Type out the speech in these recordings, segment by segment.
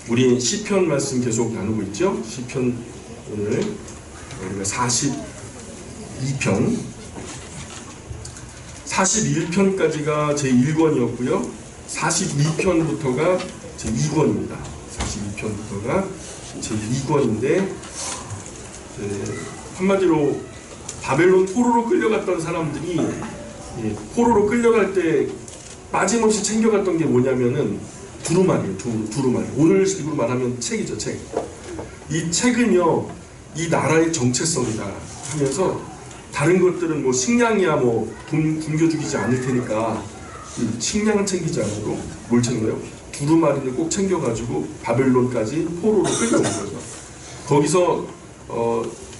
우리 시편 말씀 계속 나누고 있죠. 시편 오늘 우리가 42편 41편까지가 제1권이었고요 42편부터가 제2권입니다 42편부터가 제2권인데 한마디로 바벨론 포로로 끌려갔던 사람들이 포로로 끌려갈 때 빠짐없이 챙겨갔던 게 뭐냐면은 두루마리예요. 두루마리. 오늘 식으로 말하면 책이죠. 책. 이 책은요 이 나라의 정체성이다 하면서 다른 것들은 뭐 식량이야 뭐 굶겨 죽이지 않을 테니까 식량은 챙기지 않고 뭘 챙겨요? 두루마리를 꼭 챙겨가지고 바벨론까지 포로로 끌려온 거죠. 거기서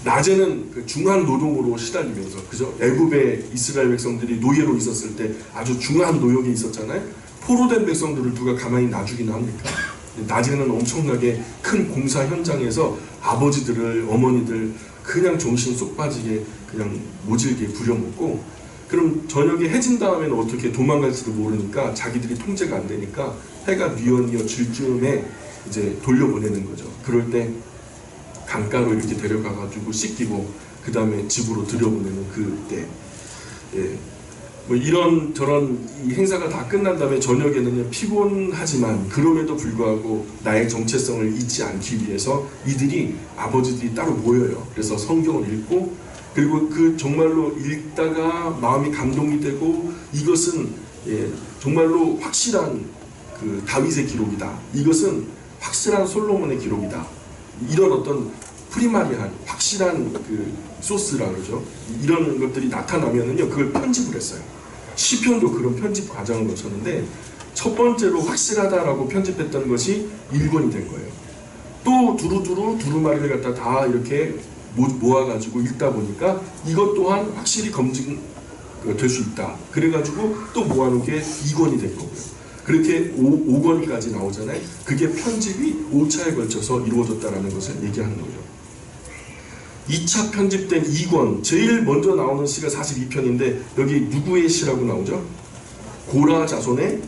낮에는 그 중한 노동으로 시달리면서 그죠? 애굽의 이스라엘 백성들이 노예로 있었을 때 아주 중한 노역에 있었잖아요. 포로된 백성들을 누가 가만히 놔주기나 합니까? 낮에는 엄청나게 큰 공사 현장에서 아버지들을 어머니들 그냥 정신 쏙 빠지게 그냥 모질게 부려먹고 그럼 저녁에 해진 다음에는 어떻게 도망갈지도 모르니까 자기들이 통제가 안 되니까 해가 뉘어뉘어 질 즈음에 이제 돌려보내는 거죠. 그럴 때 강가로 이렇게 데려가가지고 씻기고 그 다음에 집으로 들여보내는 그때 뭐 이런 저런 이 행사가 다 끝난 다음에 저녁에는 피곤하지만 그럼에도 불구하고 나의 정체성을 잊지 않기 위해서 이들이 아버지들이 따로 모여요. 그래서 성경을 읽고 그리고 그 정말로 읽다가 마음이 감동이 되고 이것은 정말로 확실한 그 다윗의 기록이다. 이것은 확실한 솔로몬의 기록이다. 이런 어떤 프리마리한 확실한 그 소스라 그러죠. 이런 것들이 나타나면은요 그걸 편집을 했어요. 시편도 그런 편집 과정을 거쳤는데 첫 번째로 확실하다라고 편집했던 것이 1권이 된 거예요. 또 두루마리를 갖다 다 이렇게 모아가지고 읽다 보니까 이것 또한 확실히 검증될 수 있다. 그래가지고 또 모아놓은 게 2권이 된 거고요. 그렇게 5권까지 나오잖아요. 그게 편집이 5차에 걸쳐서 이루어졌다는 것을 얘기하는 거죠. 2차 편집된 2권 제일 먼저 나오는 시가 42편인데 여기 누구의 시라고 나오죠? 고라 자손의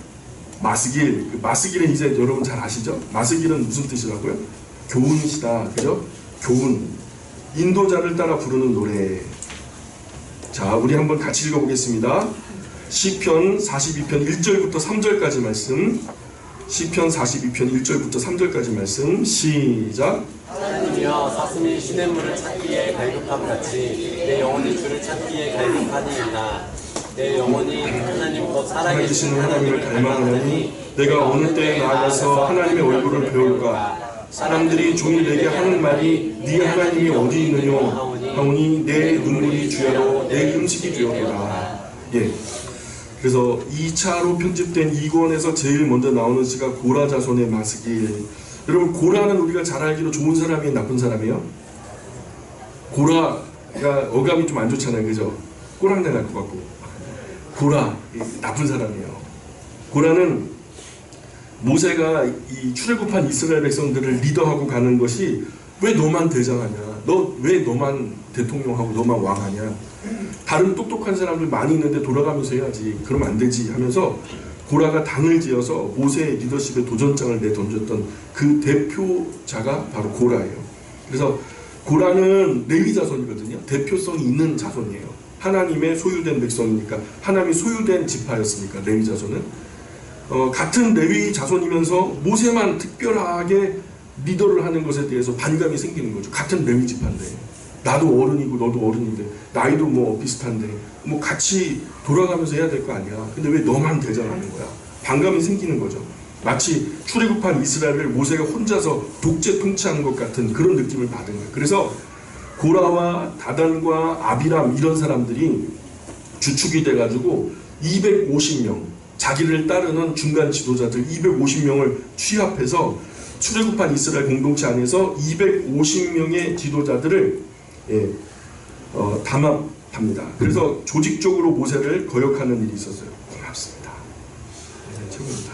마스길. 그 마스길은 이제 여러분 잘 아시죠? 마스길은 무슨 뜻이라고요? 교훈시다. 그죠? 교훈. 인도자를 따라 부르는 노래. 자, 우리 한번 같이 읽어보겠습니다. 시편 42편 1절부터 3절까지 말씀. 시편 42편 1절부터 3절까지 말씀. 시작. 하나님이여 사슴이 시냇물을 찾기에 갈급함같이 내 영혼이 주를 찾기에 갈급하니이다. 내 영혼이 하나님 곧 살아계신 하나님을 닮아가니 내가 어느 때에 나아가서 하나님의 얼굴을 배울까. 사람들이 종일 내게 하는 말이 네 하나님이 어디 있느냐 하오니 내 눈물이 주야로 내 음식이 되었도다. 예. 그래서 2차로 편집된 2권에서 제일 먼저 나오는 시가 고라 자손의 마스길. 여러분 고라는 우리가 잘 알기로 좋은 사람이에요? 나쁜 사람이에요? 고라가 어감이 좀 안 좋잖아요. 그죠? 꼬랑내 날 것 같고. 고라 나쁜 사람이에요. 고라는 모세가 이 출애굽한 이스라엘 백성들을 리더하고 가는 것이 왜 너만 대장하냐? 왜 너만 대통령하고 너만 왕하냐? 다른 똑똑한 사람들 많이 있는데 돌아가면서 해야지. 그러면 안 되지 하면서 고라가 당을 지어서 모세의 리더십에 도전장을 내던졌던 그 대표자가 바로 고라예요. 그래서 고라는 레위 자손이거든요. 대표성이 있는 자손이에요. 하나님의 소유된 백성이니까 하나님이 소유된 지파였으니까 레위 자손은 같은 레위 자손이면서 모세만 특별하게 리더를 하는 것에 대해서 반감이 생기는 거죠. 같은 레위 지파인데 나도 어른이고 너도 어른인데 나이도 뭐 비슷한데 뭐 같이 돌아가면서 해야 될 거 아니야. 근데 왜 너만 대장하는 거야? 반감이 생기는 거죠. 마치 출애굽한 이스라엘을 모세가 혼자서 독재 통치하는 것 같은 그런 느낌을 받은 거예요. 그래서 고라와 다단과 아비람 이런 사람들이 주축이 돼가지고 250명 자기를 따르는 중간 지도자들 250명을 취합해서 출애굽한 이스라엘 공동체 안에서 250명의 지도자들을 담합합니다. 그래서 조직적으로 모세를 거역하는 일이 있었어요. 고맙습니다. 네, 최고입니다.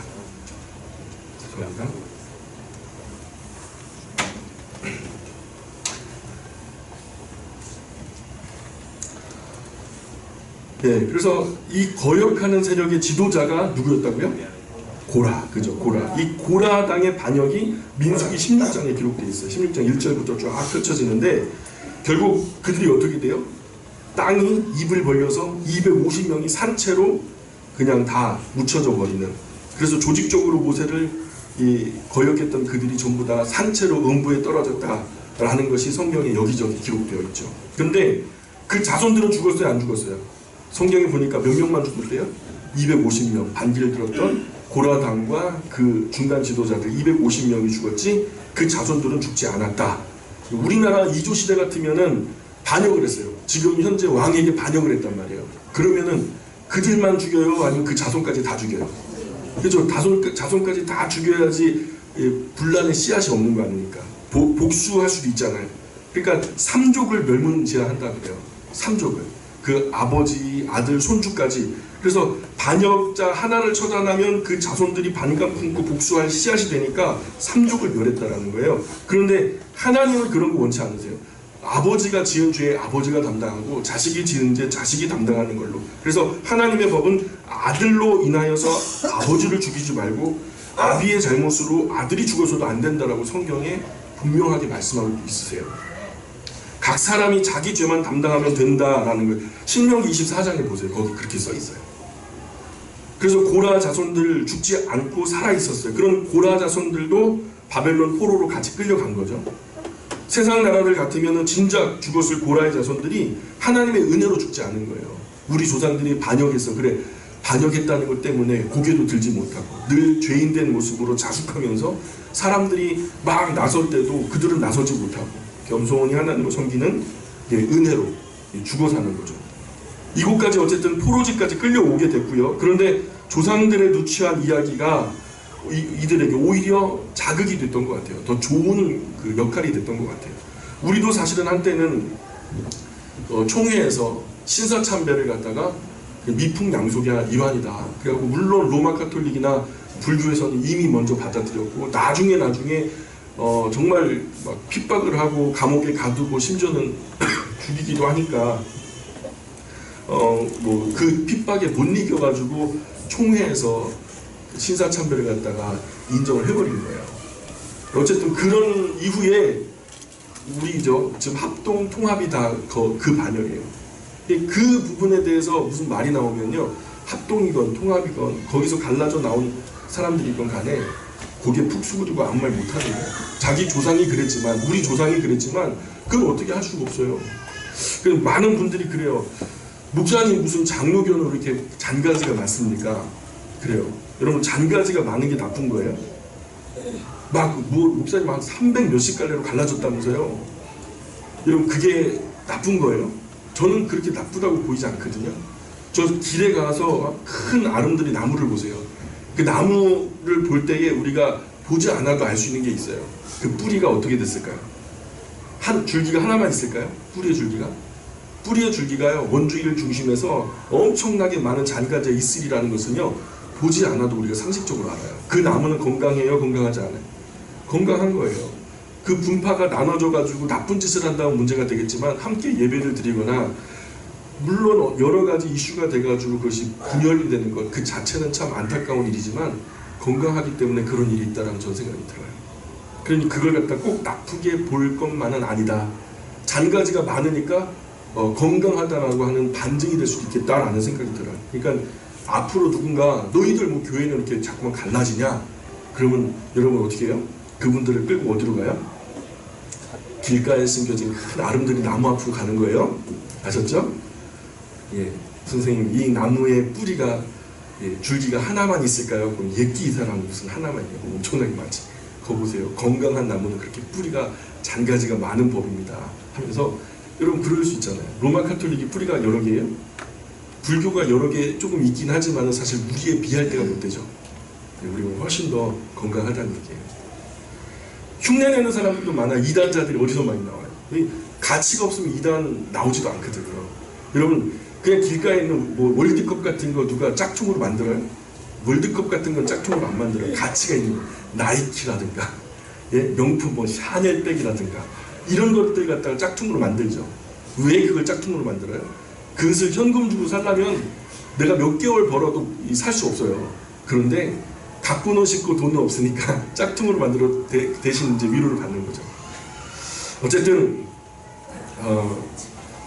죄송합니다. 네, 그래서 이 거역하는 세력의 지도자가 누구였다고요? 고라, 그죠? 고라. 이 고라당의 반역이 민수기 16장에 기록되어 있어요. 16장 1절부터 쫙 펼쳐지는데 결국 그들이 어떻게 돼요? 땅이 입을 벌려서 250명이 산채로 그냥 다 묻혀져 버리는. 그래서 조직적으로 모세를 거역했던 그들이 전부 다 산채로 음부에 떨어졌다라는 것이 성경에 여기저기 기록되어 있죠. 근데 그 자손들은 죽었어요, 안 죽었어요? 성경에 보니까 몇 명만 죽었대요? 250명. 반기를 들었던 고라당과 그 중간 지도자들 250명이 죽었지 그 자손들은 죽지 않았다. 우리나라 이조 시대 같으면은 반역을 했어요. 지금 현재 왕에게 반역을 했단 말이에요. 그러면은 그들만 죽여요? 아니면 그 자손까지 다 죽여요? 그죠? 자손까지 다 죽여야지 분란의 씨앗이 없는 거 아닙니까? 복수할 수도 있잖아요. 그러니까 삼족을 멸문지화한다 그래요. 삼족을. 그 아버지, 아들, 손주까지. 그래서 반역자 하나를 처단하면 그 자손들이 반감 품고 복수할 씨앗이 되니까 삼족을 멸했다라는 거예요. 그런데 하나님은 그런 거 원치 않으세요. 아버지가 지은 죄에 아버지가 담당하고 자식이 지은 죄 자식이 담당하는 걸로. 그래서 하나님의 법은 아들로 인하여서 아버지를 죽이지 말고 아비의 잘못으로 아들이 죽어서도 안 된다라고 성경에 분명하게 말씀하고 있으세요. 각 사람이 자기 죄만 담당하면 된다라는 걸 신명기 24장에 보세요. 거기 그렇게 써 있어요. 그래서 고라 자손들 죽지 않고 살아 있었어요. 그런 고라 자손들도 바벨론 포로로 같이 끌려간 거죠. 세상 나라들 같으면 진작 죽었을 고라의 자손들이 하나님의 은혜로 죽지 않은 거예요. 우리 조상들이 반역해서 그래 반역했다는 것 때문에 고개도 들지 못하고 늘 죄인된 모습으로 자숙하면서 사람들이 막 나설 때도 그들은 나서지 못하고 겸손히 하나님을 섬기는 은혜로 죽어 사는 거죠. 이곳까지 어쨌든 포로지까지 끌려오게 됐고요. 그런데 조상들의 누추한 이야기가 이들에게 오히려 자극이 됐던 것 같아요. 더 좋은 그 역할이 됐던 것 같아요. 우리도 사실은 한때는 총회에서 신사참배를 갖다가 미풍양속의 일환이다. 그래갖고 물론 로마 카톨릭이나 불교에서는 이미 먼저 받아들였고 나중에 정말 막 핍박을 하고 감옥에 가두고 심지어는 죽이기도 하니까 뭐 그 핍박에 못 이겨가지고 총회에서 신사참배를 갖다가 인정을 해버린 거예요. 어쨌든 그런 이후에 우리죠 지금 합동 통합이 다 그 반영이에요. 그 부분에 대해서 무슨 말이 나오면요 합동이건 통합이건 거기서 갈라져 나온 사람들이건 간에 고개 푹 숙이고 아무 말 못하는 거예요. 자기 조상이 그랬지만 우리 조상이 그랬지만 그걸 어떻게 할 수가 없어요. 그래서 많은 분들이 그래요. 목사님 무슨 장로교는 이렇게 잔가지가 많습니까? 그래요. 여러분 잔가지가 많은 게 나쁜 거예요? 목사님 한 300 몇십 갈래로 갈라졌다면서요? 여러분 그게 나쁜 거예요? 저는 그렇게 나쁘다고 보이지 않거든요. 저 길에 가서 큰 아름드리 나무를 보세요. 그 나무를 볼 때에 우리가 보지 않아도 알 수 있는 게 있어요. 그 뿌리가 어떻게 됐을까요? 한 줄기가 하나만 있을까요? 뿌리의 줄기가? 뿌리의 줄기가요 원주의를 중심해서 엄청나게 많은 잔가지가 있으리라는 것은요 보지 않아도 우리가 상식적으로 알아요. 그 나무는 건강해요? 건강하지 않아요? 건강한 거예요. 그 분파가 나눠져 가지고 나쁜 짓을 한다면 문제가 되겠지만 함께 예배를 드리거나 물론 여러 가지 이슈가 돼가지고 그것이 분열이 되는 것 그 자체는 참 안타까운 일이지만 건강하기 때문에 그런 일이 있다라는 전 생각이 들어요. 그러니 그걸 갖다 꼭 나쁘게 볼 것만은 아니다. 잔가지가 많으니까 건강하다라고 하는 반증이 될 수도 있겠다라는 생각이 들어요. 그러니까 앞으로 누군가 너희들 뭐 교회는 이렇게 자꾸만 갈라지냐? 그러면 여러분 어떻게 해요? 그분들을 끌고 어디로 가요? 길가에 숨겨진 큰 아름드리 나무 앞으로 가는 거예요. 아셨죠? 예, 선생님 이 나무의 뿌리가 줄기가 하나만 있을까요? 그럼 예끼 이 사람 무슨 하나만 있냐고 엄청나게 많지. 거 보세요. 건강한 나무는 그렇게 뿌리가 잔가지가 많은 법입니다. 하면서 여러분 그럴 수 있잖아요. 로마 카톨릭이 뿌리가 여러 개예요. 불교가 여러 개 조금 있긴 하지만 사실 우리에 비할 때가 몇 대죠. 우리가 훨씬 더 건강하다는 얘기예요. 흉내내는 사람들도 많아. 이단자들이 어디서 많이 나와요. 가치가 없으면 이단 나오지도 않거든요. 여러분 그냥 길가에 있는 뭐 월드컵 같은 거 누가 짝퉁으로 만들어요? 월드컵 같은 건 짝퉁으로 안 만들어요. 가치가 있는 거. 나이키라든가 명품 뭐 샤넬백이라든가 이런 것들 갖다가 짝퉁으로 만들죠. 왜 그걸 짝퉁으로 만들어요? 그것을 현금 주고 살려면 내가 몇 개월 벌어도 살 수 없어요. 그런데 가꾸는 싶고 돈은 없으니까 짝퉁으로 만들어 대신 이제 위로를 받는 거죠. 어쨌든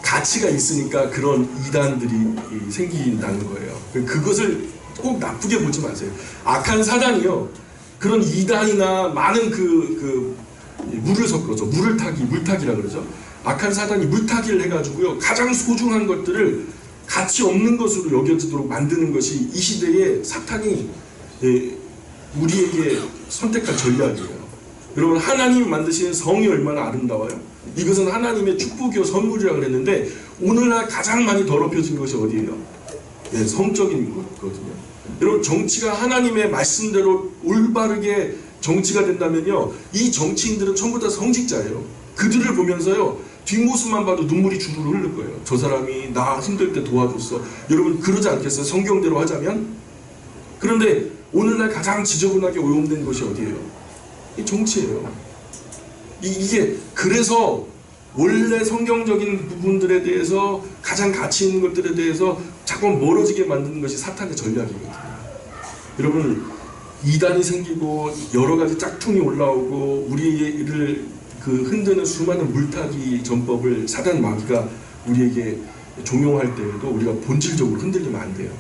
가치가 있으니까 그런 이단들이 생긴다는 거예요. 그것을 꼭 나쁘게 보지 마세요. 악한 사단이요, 그런 이단이나 많은 물을 섞어서 물타기라 그러죠. 악한 사단이 물타기를 해가지고요, 가장 소중한 것들을 가치 없는 것으로 여겨지도록 만드는 것이 이 시대에 사탄이 우리에게 선택한 전략이에요. 여러분, 하나님이 만드신 성이 얼마나 아름다워요. 이것은 하나님의 축복이요 선물이라고 그랬는데, 오늘날 가장 많이 더럽혀진 것이 어디예요? 성적인 것거든요. 여러분, 정치가 하나님의 말씀대로 올바르게 정치가 된다면요, 이 정치인들은 전부 다 성직자예요. 그들을 보면서요, 뒷모습만 봐도 눈물이 주르르 흐를 거예요. 저 사람이 나 힘들 때 도와줬어. 여러분, 그러지 않겠어요? 성경대로 하자면? 그런데 오늘날 가장 지저분하게 오염된 것이 어디예요? 이 정치예요. 이게 그래서 원래 성경적인 부분들에 대해서, 가장 가치 있는 것들에 대해서 자꾸 멀어지게 만드는 것이 사탄의 전략이거든요. 여러분, 이단이 생기고 여러 가지 짝퉁이 올라오고 우리를 흔드는 수많은 물타기 전법을 사단 마귀가 우리에게 종용할 때에도 우리가 본질적으로 흔들리면 안 돼요.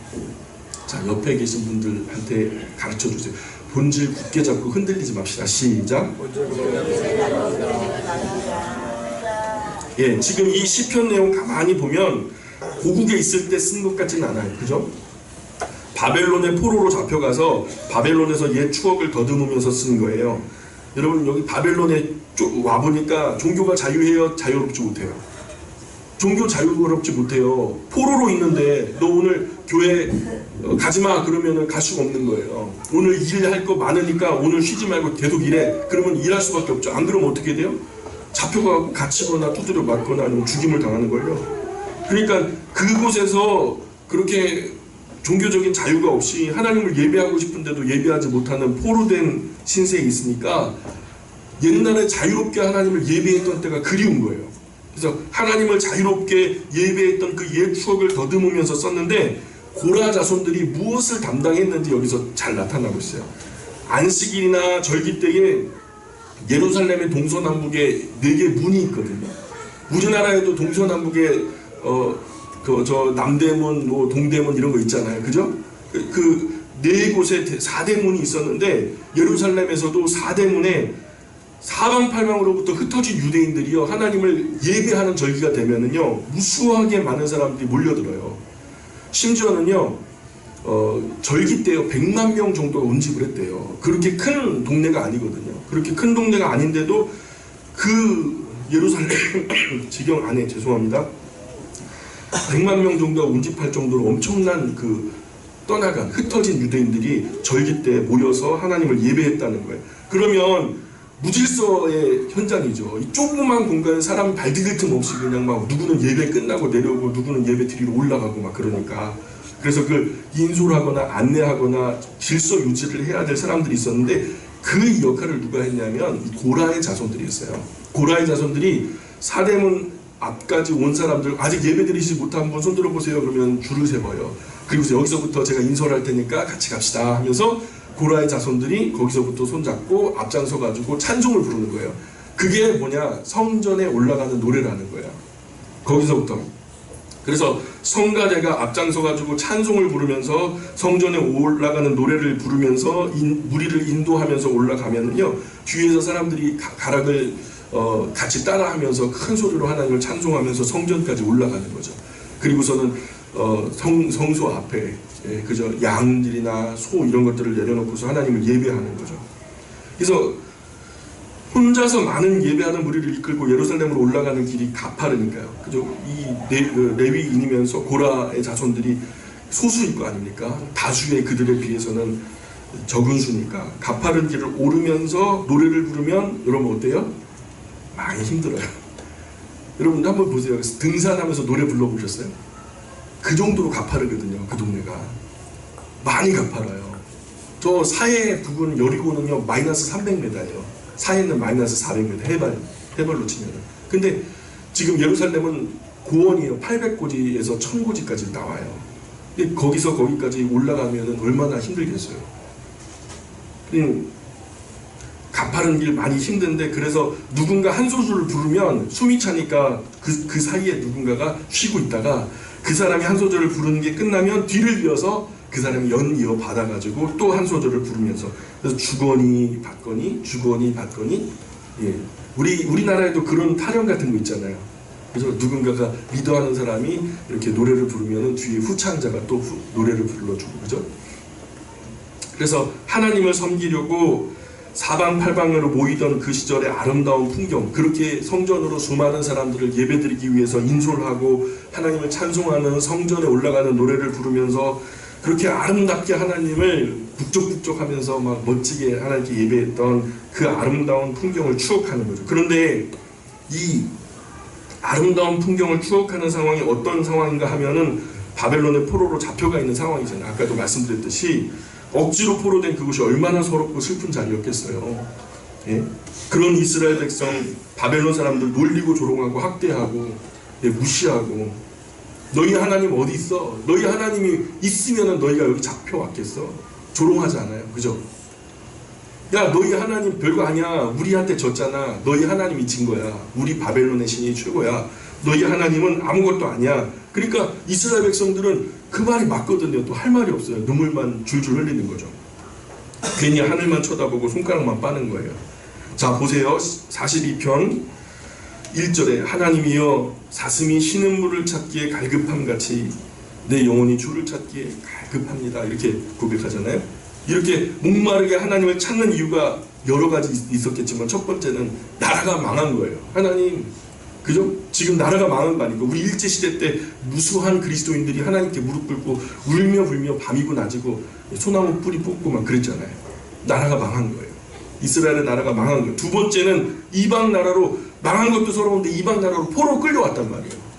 자, 옆에 계신 분들한테 가르쳐 주세요. 본질 굳게 잡고 흔들리지 맙시다. 시작. 예, 지금 이 시편 내용 가만히 보면 고국에 있을 때 쓴 것 같지는 않아요. 그죠? 바벨론의 포로로 잡혀가서 바벨론에서 옛 추억을 더듬으면서 쓴 거예요. 여러분, 여기 바벨론에 와보니까 종교가 자유해요? 자유롭지 못해요? 종교 자유롭지 못해요. 포로로 있는데 너 오늘 교회 가지마 그러면은 갈 수가 없는 거예요. 오늘 일할 거 많으니까 오늘 쉬지 말고 계속 일해. 그러면 일할 수밖에 없죠. 안 그러면 어떻게 돼요? 잡혀가고 갇히거나 두드려 맞거나 아니면 죽임을 당하는 걸요. 그러니까 그곳에서 그렇게 종교적인 자유가 없이 하나님을 예배하고 싶은데도 예배하지 못하는 포로된 신세에 있으니까 옛날에 자유롭게 하나님을 예배했던 때가 그리운 거예요. 그래서 하나님을 자유롭게 예배했던 그 옛 추억을 더듬으면서 썼는데, 고라 자손들이 무엇을 담당했는지 여기서 잘 나타나고 있어요. 안식일이나 절기 때에 예루살렘의 동서남북에 4개 문이 있거든요. 우리나라에도 동서남북에 저 남대문, 뭐 동대문 이런 거 있잖아요. 그죠? 그 4곳에 4대문이 있었는데, 예루살렘에서도 4대문에 사방팔방으로부터 흩어진 유대인들이요, 하나님을 예배하는 절기가 되면은요, 무수하게 많은 사람들이 몰려들어요. 심지어는요, 절기 때요 100만 명 정도가 운집을 했대요. 그렇게 큰 동네가 아니거든요. 그렇게 큰 동네가 아닌데도 그 예루살렘 지경 안에, 죄송합니다, 100만 명 정도가 운집할 정도로 엄청난 떠나간 흩어진 유대인들이 절기 때 모여서 하나님을 예배했다는 거예요. 그러면 무질서의 현장이죠. 이 조그만 공간에 사람이 발 디딜 틈 없이 그냥 막 누구는 예배 끝나고 내려오고 누구는 예배 드리러 올라가고 막 그러니까, 그래서 인솔하거나 안내하거나 질서 유지를 해야 될 사람들이 있었는데, 그 역할을 누가 했냐면 고라의 자손들이었어요. 고라의 자손들이 사대문 앞까지 온 사람들, 아직 예배 드리지 못한 분 손 들어보세요 그러면 줄을 세워요. 그리고서 여기서부터 제가 인솔할 테니까 같이 갑시다 하면서 고라의 자손들이 거기서부터 손잡고 앞장서 가지고 찬송을 부르는 거예요. 그게 뭐냐, 성전에 올라가는 노래라는 거예요. 거기서부터. 그래서 성가대가 앞장서 가지고 찬송을 부르면서 성전에 올라가는 노래를 부르면서 무리를 인도하면서 올라가면요, 뒤에서 사람들이 가락을 같이 따라하면서 큰 소리로 하나님을 찬송하면서 성전까지 올라가는 거죠. 그리고서는 성소 앞에 그저 양들이나 소 이런 것들을 내려놓고서 하나님을 예배하는 거죠. 그래서 혼자서 많은 예배하는 무리를 이끌고 예루살렘으로 올라가는 길이 가파르니까요. 그죠? 이 레위인이면서 고라의 자손들이 소수일 거 아닙니까? 다수의 그들에 비해서는 적은 수니까 가파른 길을 오르면서 노래를 부르면 여러분 어때요? 많이 힘들어요. 여러분 한번 보세요. 등산하면서 노래 불러보셨어요? 그 정도로 가파르거든요. 그 동네가 많이 가파라요. 저 사해 부근 여리고는요 마이너스 300m예요. 사해는 마이너스 400m 해발로 치면은. 근데 지금 예루살렘은 고원이에요. 800고지에서 1000고지까지 나와요. 근데 거기서 거기까지 올라가면은 얼마나 힘들겠어요. 가파른 길 많이 힘든데, 그래서 누군가 한 소절을 부르면 숨이 차니까 그 사이에 누군가가 쉬고 있다가 그 사람이 한 소절을 부르는 게 끝나면 뒤를 이어서 그 사람이 연이어 받아가지고 또 한 소절을 부르면서, 그래서 주거니 받거니 주거니 받거니. 예. 우리나라에도 그런 타령 같은 거 있잖아요. 그래서 누군가가 리더하는 사람이 이렇게 노래를 부르면 뒤에 후창자가 또 노래를 불러주고, 그죠? 그래서 하나님을 섬기려고 사방팔방으로 모이던 그 시절의 아름다운 풍경, 그렇게 성전으로 수많은 사람들을 예배드리기 위해서 인솔하고 하나님을 찬송하는 성전에 올라가는 노래를 부르면서 그렇게 아름답게 하나님을 북적북적하면서 막 멋지게 하나님께 예배했던 그 아름다운 풍경을 추억하는 거죠. 그런데 이 아름다운 풍경을 추억하는 상황이 어떤 상황인가 하면은 바벨론의 포로로 잡혀가 있는 상황이잖아요. 아까도 말씀드렸듯이 억지로 포로된 그곳이 얼마나 서럽고 슬픈 자리였겠어요. 예? 그런 이스라엘 백성, 바벨론 사람들 놀리고 조롱하고 학대하고, 예, 무시하고, 너희 하나님 어디 있어? 너희 하나님이 있으면 너희가 여기 잡혀왔겠어? 조롱하잖아요. 그죠? 야, 너희 하나님 별거 아니야. 우리한테 졌잖아. 너희 하나님이 진 거야. 우리 바벨론의 신이 최고야. 너희 하나님은 아무것도 아니야. 그러니까 이스라엘 백성들은 그 말이 맞거든요. 또 할 말이 없어요. 눈물만 줄줄 흘리는 거죠. 괜히 하늘만 쳐다보고 손가락만 빠는 거예요. 자, 보세요. 42편 1절에 하나님이여 사슴이 신음물을 찾기에 갈급함같이 내 영혼이 주를 찾기에 갈급합니다. 이렇게 고백하잖아요. 이렇게 목마르게 하나님을 찾는 이유가 여러 가지 있었겠지만 첫 번째는 나라가 망한 거예요. 하나님, 그죠? 지금 나라가 망한 거 아니고 우리 일제시대 때 무수한 그리스도인들이 하나님께 무릎 꿇고 울며 불며 밤이고 낮이고 소나무 뿌리 뽑고 막 그랬잖아요. 나라가 망한 거예요. 이스라엘의 나라가 망한 거예요. 두 번째는 이방 나라로, 망한 것도 서러운데 이방 나라로 포로 끌려왔단 말이에요.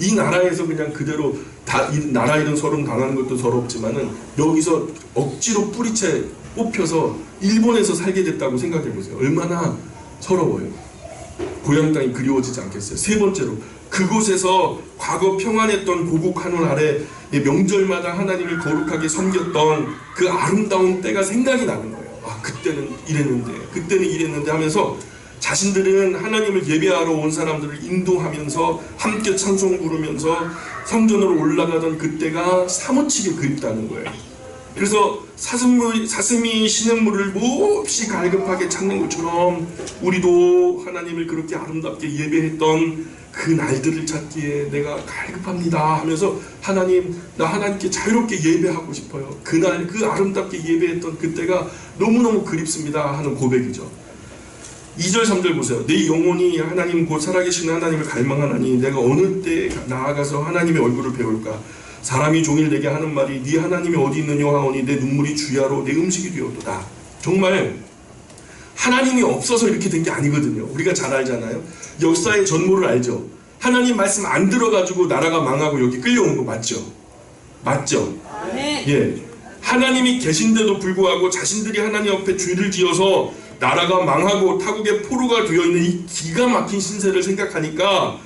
이 나라에서 그냥 그대로 이 나라 이런 서름 당하는 것도 서럽지만은 여기서 억지로 뿌리채 뽑혀서 일본에서 살게 됐다고 생각해 보세요. 얼마나 서러워요. 고향 땅이 그리워지지 않겠어요. 세 번째로 그곳에서 과거 평안했던 고국 하늘 아래 명절마다 하나님을 거룩하게 섬겼던 그 아름다운 때가 생각이 나는 거예요. 아, 그때는 이랬는데 하면서 자신들은 하나님을 예배하러 온 사람들을 인도하면서 함께 찬송 부르면서 성전으로 올라가던 그때가 사무치게 그립다는 거예요. 그래서 사슴이 신음물을 몹시 갈급하게 찾는 것처럼 우리도 하나님을 그렇게 아름답게 예배했던 그 날들을 찾기에 내가 갈급합니다 하면서 하나님, 나 하나님께 자유롭게 예배하고 싶어요. 그날 그 아름답게 예배했던 그때가 너무너무 그립습니다 하는 고백이죠. 2절 3절 보세요. 내 영혼이 하나님 곧 살아계신 하나님을 갈망하나니 내가 어느 때 나아가서 하나님의 얼굴을 배울까. 사람이 종일 내게 하는 말이 네 하나님이 어디 있느냐 하오니 내 눈물이 주야로 내 음식이 되었도다. 정말 하나님이 없어서 이렇게 된 게 아니거든요. 우리가 잘 알잖아요. 역사의 전모를 알죠. 하나님 말씀 안 들어가지고 나라가 망하고 여기 끌려온 거 맞죠? 맞죠? 예. 하나님이 계신데도 불구하고 자신들이 하나님 앞에 죄를 지어서 나라가 망하고 타국의 포로가 되어있는 이 기가 막힌 신세를 생각하니까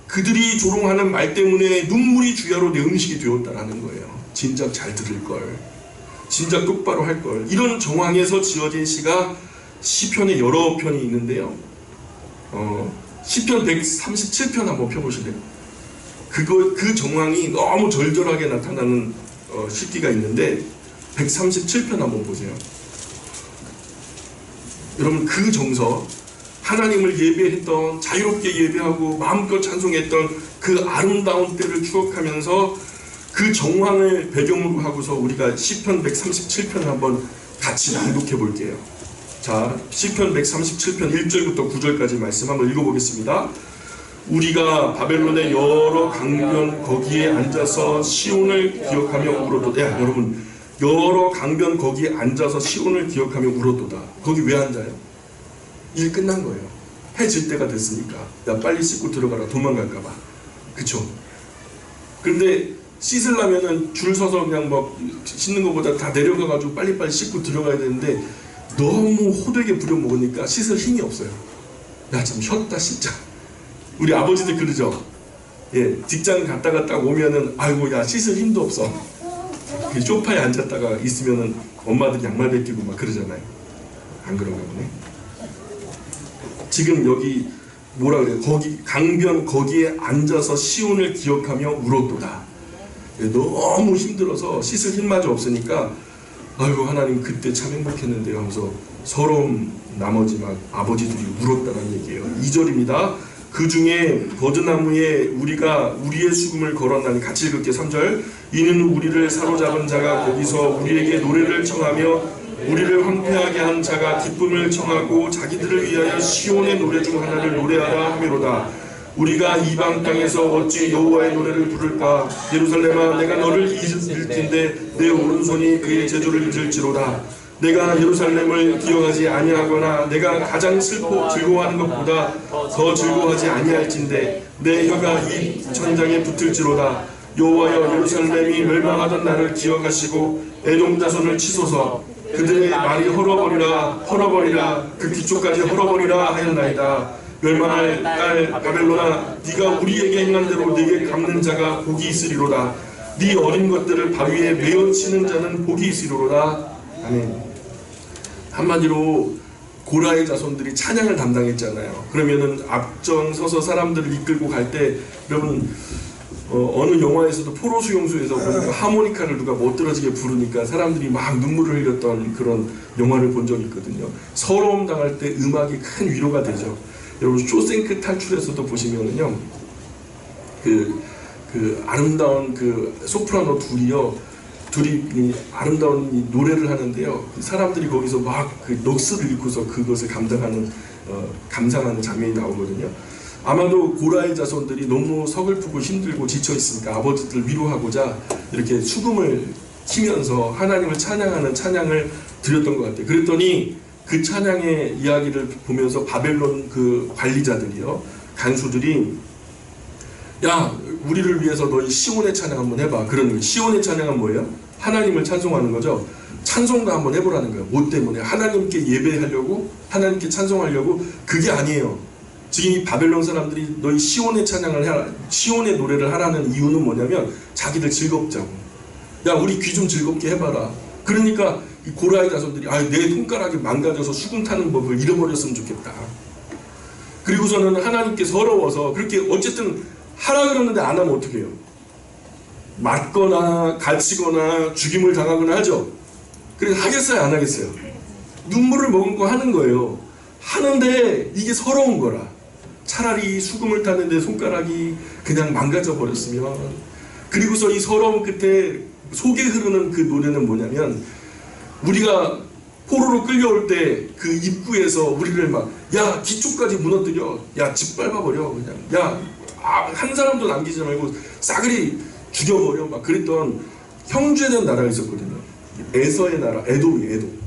그들이 조롱하는 말 때문에 눈물이 주야로 내 음식이 되었다라는 거예요. 진작 잘 들을걸, 진작 똑바로 할걸. 이런 정황에서 지어진 시가 시편의 여러 편이 있는데요. 시편 137편 한번 펴보실래요? 그 정황이 너무 절절하게 나타나는 시기가 있는데 137편 한번 보세요. 여러분, 그 정서, 하나님을 예배했던, 자유롭게 예배하고 마음껏 찬송했던 그 아름다운 때를 추억하면서 그 정황을 배경으로 하고서 우리가 시편 137편을 한번 같이 낭독해 볼게요. 자, 시편 137편 1절부터 9절까지 말씀 한번 읽어보겠습니다. 우리가 바벨론의 여러 강변 거기에 앉아서 시온을 기억하며 울었도다. 야, 여러분, 여러 강변 거기에 앉아서 시온을 기억하며 울었도다. 거기 왜 앉아요? 일 끝난 거예요. 해 질 때가 됐으니까. 야, 빨리 씻고 들어가라. 도망갈까봐. 그쵸? 그런데 씻으려면은 줄 서서 그냥 막 씻는 것보다 다 내려가가지고 빨리빨리 씻고 들어가야 되는데 너무 호되게 부려먹으니까 씻을 힘이 없어요. 야, 좀 쉬었다 씻자. 우리 아버지들 그러죠? 예, 직장 갔다가 딱 오면은 아이고, 야, 씻을 힘도 없어. 소파에 앉았다가 있으면은 엄마들 양말 벗기고 막 그러잖아요. 안 그런가 보네. 지금 여기 뭐라 그래요? 거기 강변 거기에 앉아서 시온을 기억하며 울었도다. 너무 힘들어서 씻을 힘마저 없으니까 아이고 하나님 그때 참 행복했는데요 하면서 서러움 나머지 막 아버지들이 울었다는 얘기예요. 2절입니다. 그 중에 버드나무에 우리가 우리의 수금을 걸었나니 같이 읽을게. 3절. 이는 우리를 사로잡은 자가 거기서 우리에게 노래를 청하며 우리를 황폐하게 한 자가 기쁨을 청하고 자기들을 위하여 시온의 노래 중 하나를 노래하라 하미로다. 우리가 이방 땅에서 어찌 여호와의 노래를 부를까. 예루살렘아 내가 너를 잊을 텐데 내 오른손이 그의 제조를 잊을지로다. 내가 예루살렘을 기억하지 아니하거나 내가 가장 즐거워하는 것보다 더 즐거워하지 아니할진대 내 혀가 이 천장에 붙을지로다. 여호와여 예루살렘이 멸망하던 날을 기억하시고 에돔 자손을 치소서. 그들의 말이 헐어버리라 그 기초까지 헐어버리라 하였나이다. 멸망할 딸 바벨론아 네가 우리에게 행한 대로 네게 갚는 자가 복이 있으리로다. 네 어린 것들을 바위에 메어치는 자는 복이 있으리로다. 아멘. 한마디로 고라의 자손들이 찬양을 담당했잖아요. 그러면은 앞장서서 사람들을 이끌고 갈 때 여러분 어느 영화에서도 포로 수용소에서 보니까 하모니카를 누가 멋들어지게 부르니까 사람들이 막 눈물을 흘렸던 그런 영화를 본 적이 있거든요. 서러움 당할 때 음악이 큰 위로가 되죠. 여러분 쇼생크 탈출에서도 보시면은요 그 아름다운 그 소프라노 둘이 아름다운 이 노래를 하는데요. 사람들이 거기서 막 그 넋을 잃고서 그것을 감상하는 장면이 나오거든요. 아마도 고라의 자손들이 너무 서글프고 힘들고 지쳐 있으니까 아버지들 위로하고자 이렇게 수금을 키면서 하나님을 찬양하는 찬양을 드렸던 것 같아요. 그랬더니 그 찬양의 이야기를 보면서 바벨론 그 관리자들이요, 간수들이 야 우리를 위해서 너희 시온의 찬양 한번 해봐. 그러는 거예요. 시온의 찬양은 뭐예요? 하나님을 찬송하는 거죠. 찬송도 한번 해보라는 거예요. 뭐 때문에? 하나님께 예배하려고? 하나님께 찬송하려고? 그게 아니에요. 지금 이 바벨론 사람들이 너희 시온의 찬양을 해라, 시온의 노래를 하라는 이유는 뭐냐면 자기들 즐겁자고. 야 우리 귀 좀 즐겁게 해봐라. 그러니까 이 고라의 자손들이 내 손가락이 망가져서 수금 타는 법을 잃어버렸으면 좋겠다. 그리고서는 하나님께 서러워서 그렇게 어쨌든 하라 그러는데 안 하면 어떻게 해요? 맞거나 갇히거나 죽임을 당하거나 하죠. 그래서 하겠어요 안 하겠어요? 눈물을 머금고 하는 거예요. 하는데 이게 서러운 거라. 차라리 수금을 타는데 손가락이 그냥 망가져 버렸으면. 그리고서 이 서러움 끝에 속에 흐르는 그 노래는 뭐냐면 우리가 포로로 끌려올 때 그 입구에서 우리를 막 야 기초까지 무너뜨려, 야 짓밟아버려, 그냥 야 한 사람도 남기지 말고 싸그리 죽여버려 막 그랬던 형제된 나라가 있었거든요. 에서의 나라, 에돔이에요. 에돔.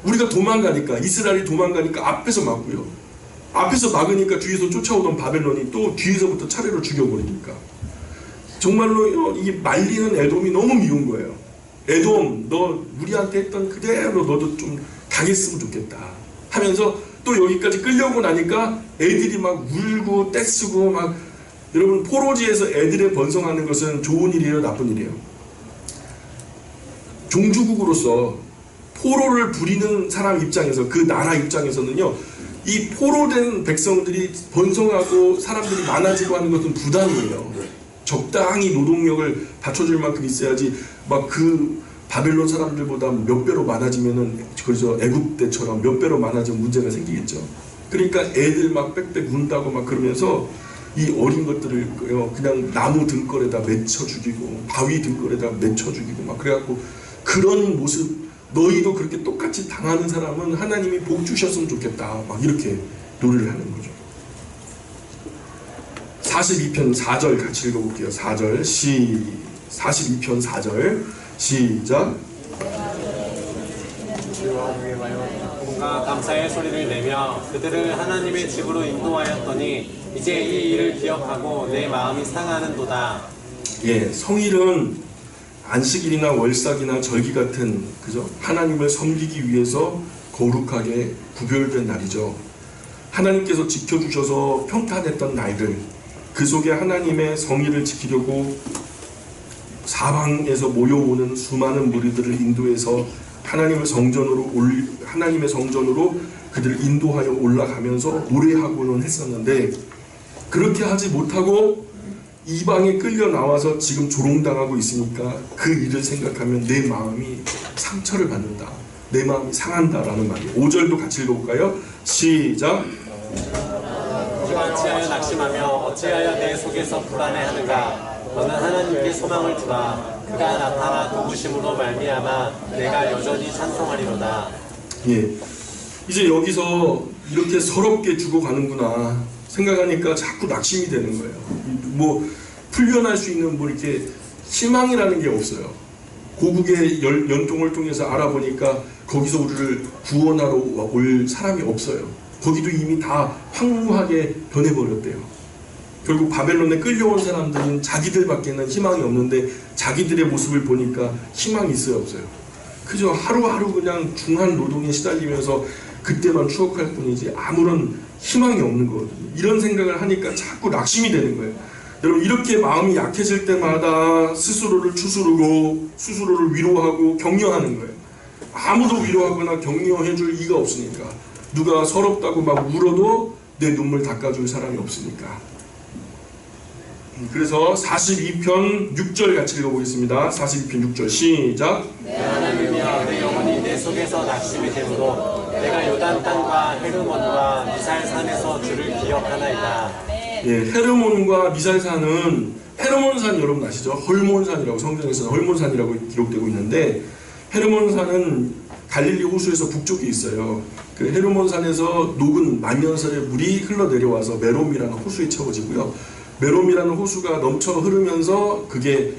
우리가 도망가니까, 이스라엘이 도망가니까 앞에서 막고요. 앞에서 막으니까 뒤에서 쫓아오던 바벨론이 또 뒤에서부터 차례로 죽여버리니까 정말로 이 말리는 에돔이 너무 미운 거예요. 에돔 너 우리한테 했던 그대로 너도 좀 당했으면 좋겠다 하면서 또 여기까지 끌려오고 나니까 애들이 막 울고 떼쓰고 막. 여러분 포로지에서 애들의 번성하는 것은 좋은 일이에요 나쁜 일이에요? 종주국으로서 포로를 부리는 사람 입장에서, 그 나라 입장에서는요 이 포로된 백성들이 번성하고 사람들이 많아지고 하는 것은 부담이에요. 적당히 노동력을 받쳐줄 만큼 있어야지 막 그 바벨론 사람들보다 몇 배로 많아지면은 그래서 애굽 때처럼 몇 배로 많아지면 문제가 생기겠죠. 그러니까 애들 막 빽빽 운다고 막 그러면서 이 어린 것들을 그냥 나무 등걸에다 맺혀 죽이고 바위 등걸에다 맺혀 죽이고 막 그래갖고 그런 모습, 너희도 그렇게 똑같이 당하는 사람은 하나님이 복 주셨으면 좋겠다 막 이렇게 노래를 하는 거죠. 42편 4절 같이 읽어볼게요. 4절 42편 4절 시작. 뭔가 감사의 소리를 내며 그들을 하나님의 집으로 인도하였더니 이제 이 일을 기억하고 내 마음이 상하는도다. 예, 성일은 안식일이나 월삭이나 절기 같은 그죠? 하나님을 섬기기 위해서 거룩하게 구별된 날이죠. 하나님께서 지켜주셔서 평탄했던 날들, 그 속에 하나님의 성의를 지키려고 사방에서 모여오는 수많은 무리들을 인도해서 하나님의 성전으로 그들을 인도하여 올라가면서 노래하고는 했었는데, 그렇게 하지 못하고 이방에 끌려 나와서 지금 조롱당하고 있으니까 그 일을 생각하면 내 마음이 상처를 받는다, 내 마음이 상한다라는 말이에요. 5절도 같이 읽어볼까요? 시작. 그가 어찌하여 낙심하며 어찌하여 내 속에서 불안해하는가. 너는 하나님께 소망을 두라. 그가 나타나 도우심으로 말미암아 내가 여전히 찬송하리로다. 예, 이제 여기서 이렇게 서럽게 죽어가는구나 생각하니까 자꾸 낙심이 되는 거예요. 뭐 풀려날 수 있는 뭐 이렇게 희망이라는 게 없어요. 고국의 연통을 통해서 알아보니까 거기서 우리를 구원하러 올 사람이 없어요. 거기도 이미 다 황무하게 변해버렸대요. 결국 바벨론에 끌려온 사람들은 자기들밖에는 희망이 없는데 자기들의 모습을 보니까 희망이 있어요, 없어요? 그저 하루하루 그냥 중한 노동에 시달리면서 그때만 추억할 뿐이지 아무런 희망이 없는 거거든요. 이런 생각을 하니까 자꾸 낙심이 되는 거예요. 여러분, 이렇게 마음이 약해질 때마다 스스로를 추스르고 스스로를 위로하고 격려하는 거예요. 아무도 위로하거나 격려해 줄 이가 없으니까. 누가 서럽다고 막 울어도 내 눈물 닦아줄 사람이 없으니까. 그래서 42편 6절 같이 읽어보겠습니다. 42편 6절 시작. 내 하나님이여, 내 영혼이 내 속에서 낙심이 되므로 내가 요단 땅과 헤르몬과 미살산에서 주를 기억하나이다. 예, 헤르몬과 미살산은, 헤르몬산 여러분 아시죠? 헐몬산이라고 성경에서는 헐몬산이라고 기록되고 있는데, 헤르몬산은 갈릴리 호수에서 북쪽에 있어요. 그 헤르몬산에서 녹은 만년설의 물이 흘러내려와서 메롬이라는 호수에 채워지고요. 메롬이라는 호수가 넘쳐 흐르면서 그게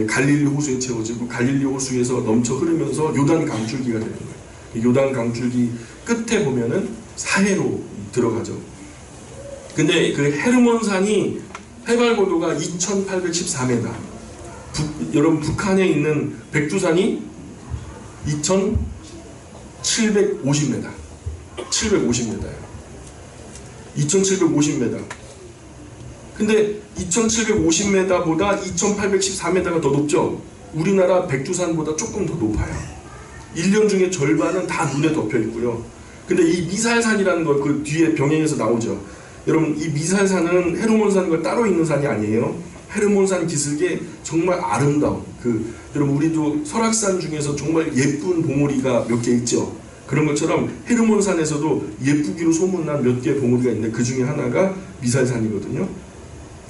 갈릴리 호수에 채워지고, 갈릴리 호수에서 넘쳐 흐르면서 요단 강줄기가 되는 거예요. 요단 강줄기 끝에 보면은 사해로 들어가죠. 근데 그 헤르몬산이 해발 고도가 2814m, 여러분 북한에 있는 백두산이 2750m, 750m예요. 2750m. 근데 2750m보다 2814m가 더 높죠? 우리나라 백두산보다 조금 더 높아요. 1년 중에 절반은 다 눈에 덮여 있고요. 근데 이 미살산이라는 거 그 뒤에 병행해서 나오죠. 여러분, 이 미살산은 헤르몬산과 따로 있는 산이 아니에요. 헤르몬산 기슭에 정말 아름다운, 여러분 우리도 설악산 중에서 정말 예쁜 봉우리가 몇 개 있죠. 그런 것처럼 헤르몬산에서도 예쁘기로 소문난 몇 개의 봉우리가 있는데 그 중에 하나가 미살산이거든요.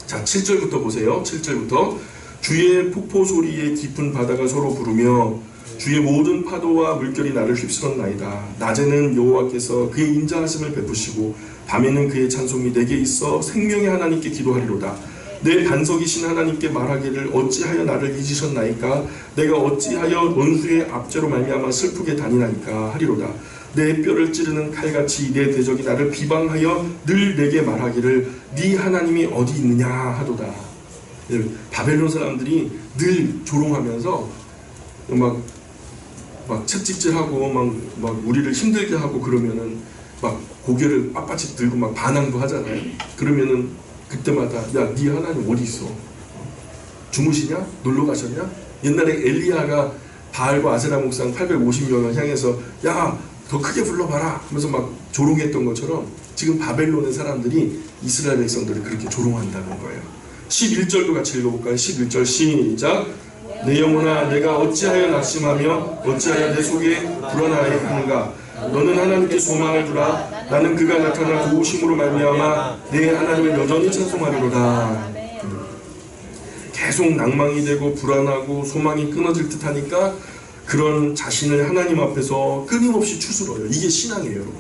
자, 7절부터 보세요. 7절부터 주의 폭포 소리에 깊은 바다가 서로 부르며 주의 모든 파도와 물결이 나를 휩쓸었나이다. 낮에는 여호와께서 그의 인자하심을 베푸시고 밤에는 그의 찬송이 내게 있어 생명의 하나님께 기도하리로다. 내 반석이신 하나님께 말하기를 어찌하여 나를 잊으셨나이까. 내가 어찌하여 원수의 압제로 말미암아 슬프게 다니나이까 하리로다. 내 뼈를 찌르는 칼같이 내 대적이 나를 비방하여 늘 내게 말하기를 네 하나님이 어디 있느냐 하도다. 바벨론 사람들이 늘 조롱하면서 막 채찍질하고 막 우리를 힘들게 하고 그러면은 막 고개를 빳빳이 들고 막 반항도 하잖아요. 그러면은 그때마다 야, 네 하나님 어디 있어? 주무시냐? 놀러 가셨냐? 옛날에 엘리야가 바알과 아세라 목상 850명을 향해서 야, 더 크게 불러봐라 하면서 막 조롱했던 것처럼 지금 바벨론의 사람들이 이스라엘 백성들을 그렇게 조롱한다는 거예요. 11절도 같이 읽어볼까요? 11절 시작. 내 영혼아, 내가 어찌하여 낙심하며 어찌하여 내 속에 불안하여 하는가. 너는 하나님께 소망을 두라. 나는 그가 나타나 도우심으로 말미암아 내 하나님을 여전히 찬송하리로다. 계속 낭망이 되고 불안하고 소망이 끊어질 듯 하니까 그런 자신을 하나님 앞에서 끊임없이 추스러요. 이게 신앙이에요, 여러분.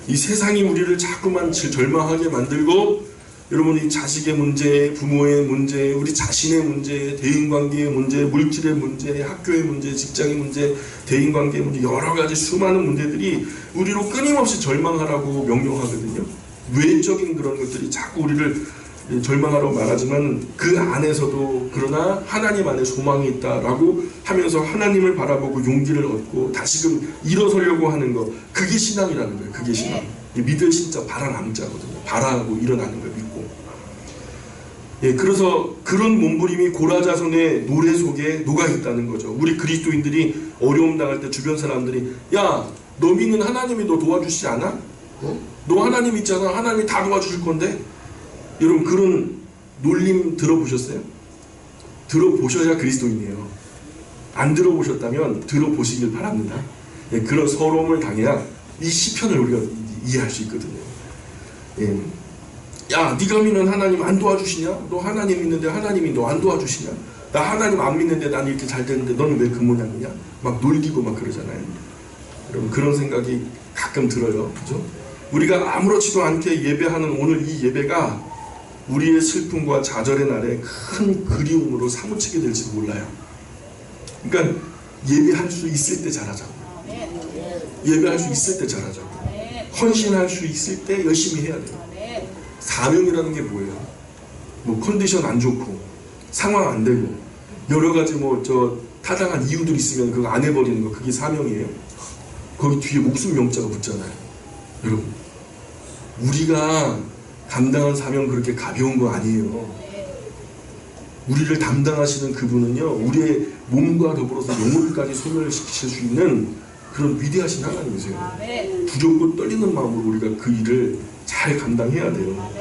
이 세상이 우리를 자꾸만 절망하게 만들고, 여러분, 이 자식의 문제, 부모의 문제, 우리 자신의 문제, 대인관계의 문제, 물질의 문제, 학교의 문제, 직장의 문제, 대인관계의 문제, 여러 가지 수많은 문제들이 우리로 끊임없이 절망하라고 명령하거든요. 외적인 그런 것들이 자꾸 우리를 절망하라고 말하지만 그 안에서도 그러나 하나님 안에 소망이 있다라고 하면서 하나님을 바라보고 용기를 얻고 다시금 일어서려고 하는 거, 그게 신앙이라는 거예요. 그게 신앙. 믿을 신자 바라남자거든요. 바라고 일어나는 걸 믿고. 예, 그래서 그런 몸부림이 고라자손의 노래 속에 녹아 있다는 거죠. 우리 그리스도인들이 어려움 당할 때 주변 사람들이 야, 너 믿는 하나님이 너 도와주시지 않아? 너 하나님 있잖아. 하나님이 다 도와주실 건데. 여러분 그런 놀림 들어보셨어요? 들어보셔야 그리스도인이에요. 안 들어보셨다면 들어보시길 바랍니다. 예, 그런 서러움을 당해야 이 시편을 우리가 이해할 수 있거든요. 예. 야, 네가 믿는 하나님 안 도와주시냐? 너 하나님 믿는데 하나님이 너 안 도와주시냐? 나 하나님 안 믿는데 난 이렇게 잘 되는데 너는 왜 그 모양이냐? 막 놀리고 막 그러잖아요. 여러분 그런 생각이 가끔 들어요. 그죠? 우리가 아무렇지도 않게 예배하는 오늘 이 예배가 우리의 슬픔과 좌절의 날에 큰 그리움으로 사무치게 될지도 몰라요. 그러니까 예배할 수 있을 때 잘하자고. 예배할 수 있을 때 잘하자고. 헌신할 수 있을 때 열심히 해야 돼요. 사명이라는 게 뭐예요? 뭐 컨디션 안 좋고 상황 안 되고 여러 가지 뭐 저 타당한 이유들 있으면 그거 안 해버리는 거, 그게 사명이에요. 거기 뒤에 목숨 명자가 붙잖아요. 여러분 우리가 감당한 사명 그렇게 가벼운 거 아니에요. 우리를 담당하시는 그분은요, 우리의 몸과 더불어서 영혼까지 소멸시키실 수 있는 그런 위대하신 하나님이세요. 두렵고 떨리는 마음으로 우리가 그 일을 잘 감당해야 돼요.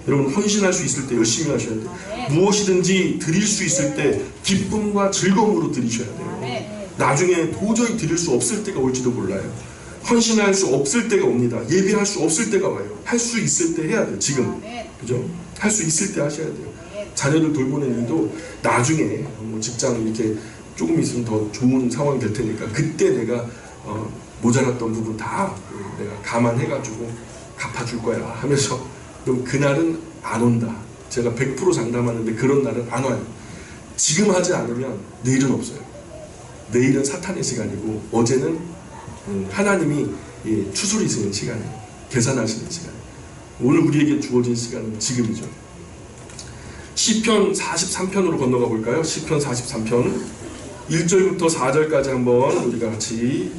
여러분 헌신할 수 있을 때 열심히 하셔야 돼요. 무엇이든지 드릴 수 있을 때 기쁨과 즐거움으로 드리셔야 돼요. 나중에 도저히 드릴 수 없을 때가 올지도 몰라요. 헌신할 수 없을 때가 옵니다. 예배할 수 없을 때가 와요. 할 수 있을 때 해야 돼요. 지금. 그죠? 할 수 있을 때 하셔야 돼요. 자녀들 돌보는 일도 나중에 뭐 직장 이렇게 조금 있으면 더 좋은 상황이 될 테니까 그때 내가 모자랐던 부분 다 내가 감안해가지고 갚아줄 거야 하면서, 그럼 그날은 안 온다. 제가 100% 장담하는데 그런 날은 안 와요. 지금 하지 않으면 내일은 없어요. 내일은 사탄의 시간이고 어제는 하나님이 추스리시는 시간이에요. 계산하시는 시간이에요. 오늘 우리에게 주어진 시간은 지금이죠. 시편 43편으로 건너가 볼까요? 시편 43편 1절부터 4절까지 한번 우리가 같이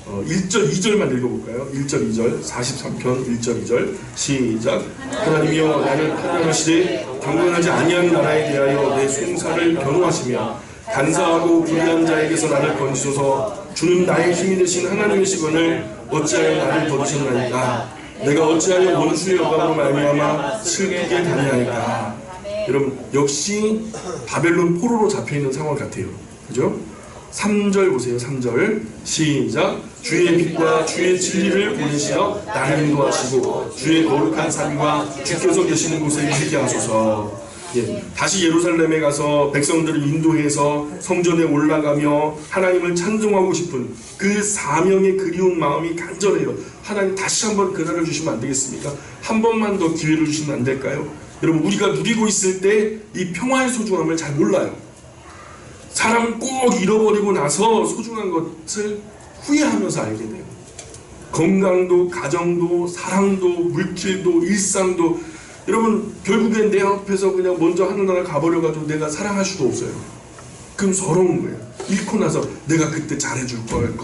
1절 2절만 읽어볼까요? 1절 2절 43편 1절 2절 시작. 하나님이여 나를 파멸하시되 경건하지 아니한 나라에 대하여 내 송사를 변호하시며 간사하고 불의한 자에게서 나를 건지소서. 주는 나의 힘이 되신 하나님이시거늘 어찌하여 나를 버리셨나이까. 내가 어찌하여 원수의 억압으로 말미암아 슬프게 다니나이까. 여러분 역시 바벨론 포로로 잡혀있는 상황 같아요. 그죠? 3절 보세요. 3절 시작. 주의 빛과 주의 진리를 보내시어 나를 인도하시고 주의 거룩한 산과 주께서 계시는 곳에 이르게 하소서. 예, 다시 예루살렘에 가서 백성들을 인도해서 성전에 올라가며 하나님을 찬송하고 싶은 그 사명의 그리운 마음이 간절해요. 하나님 다시 한번 그날을 주시면 안 되겠습니까? 한 번만 더 기회를 주시면 안 될까요? 여러분 우리가 누리고 있을 때 이 평화의 소중함을 잘 몰라요. 사람은 꼭 잃어버리고 나서 소중한 것을 후회하면서 알게 돼요. 건강도, 가정도, 사랑도, 물질도, 일상도. 여러분 결국엔 내 앞에서 그냥 먼저 하늘나라 가버려가지고 내가 사랑할 수도 없어요. 그럼 서러운 거예요. 잃고 나서 내가 그때 잘해줄 걸.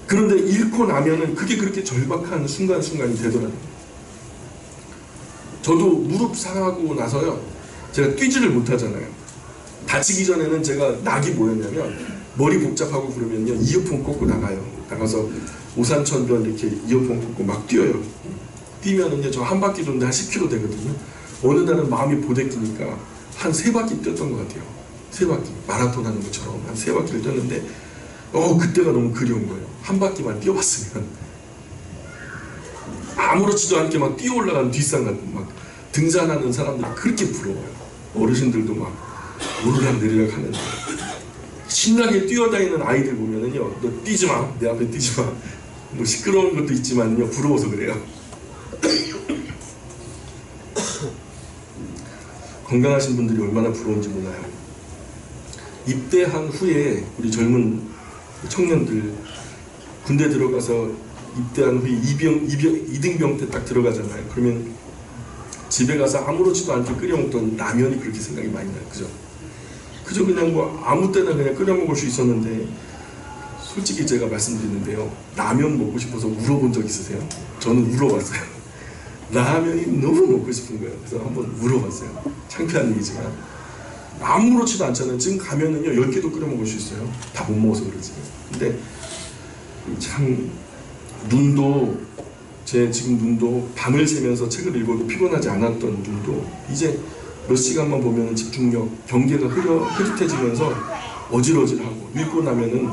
그런데 잃고 나면은 그게 그렇게 절박한 순간순간이 되더라고요. 저도 무릎 상하고 나서요, 제가 뛰지를 못하잖아요. 다치기 전에는 제가 낙이 뭐였냐면 머리 복잡하고 그러면요 이어폰 꽂고 나가요. 나가서 오산천변 이렇게 이어폰 꽂고 막 뛰어요. 뛰면은요 저 한 바퀴 도는데 한 10km 되거든요. 어느 날은 마음이 보대끼니까 한 3바퀴 뛰었던 것 같아요. 3바퀴 마라톤 하는 것처럼 한 3바퀴를 뛰었는데 그때가 너무 그리운 거예요. 한 바퀴만 뛰어봤으면. 아무렇지도 않게 막 뛰어 올라가는 뒷산 같은 막 등산하는 사람들이 그렇게 부러워요. 어르신들도 막 오르락 내리락 하는데 신나게 뛰어다니는 아이들 보면은요, 너 뛰지 마, 내 앞에 뛰지 마. 뭐 시끄러운 것도 있지만요 부러워서 그래요. 건강하신 분들이 얼마나 부러운지 몰라요. 입대한 후에 우리 젊은 청년들 군대 들어가서 입대한 후에 이등병 때 딱 들어가잖아요. 그러면 집에 가서 아무렇지도 않게 끓여 먹던 라면이 그렇게 생각이 많이 나요. 그죠 그냥 뭐 아무 때나 그냥 끓여 먹을 수 있었는데, 솔직히 제가 말씀드리는데요, 라면 먹고 싶어서 울어본 적 있으세요? 저는 울어봤어요. 라면이 너무 먹고 싶은 거예요. 그래서 한번 물어봤어요. 창피한 얘기지만 아무렇지도 않잖아요. 지금 가면은요 10개도 끓여 먹을 수 있어요. 다 못 먹어서 그러지. 근데 참 눈도 제 지금 눈도 밤을 새면서 책을 읽어도 피곤하지 않았던 눈도 이제 몇 시간만 보면 집중력, 경계가 흐릿해지면서 어질어질하고 읽고 나면은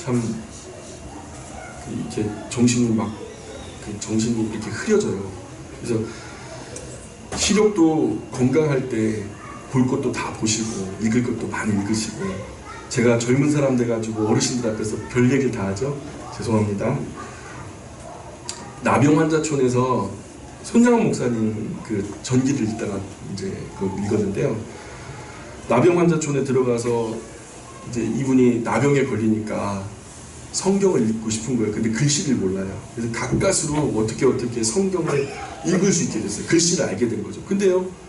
참 이렇게 정신이 정신이 이렇게 흐려져요. 그래서 시력도 건강할 때 볼 것도 다 보시고 읽을 것도 많이 읽으시고 제가 젊은 사람 돼가지고 어르신들 앞에서 별 얘기를 다 하죠. 죄송합니다. 나병 환자촌에서 손양원 목사님 그 전기를 읽다가 이제 그거 읽었는데요. 나병 환자촌에 들어가서 이제 이분이 나병에 걸리니까 성경을 읽고 싶은 거예요. 근데 글씨를 몰라요. 그래서 가까스로 어떻게 성경을 읽을 수 있게 됐어요. 글씨를 알게 된 거죠. 근데요,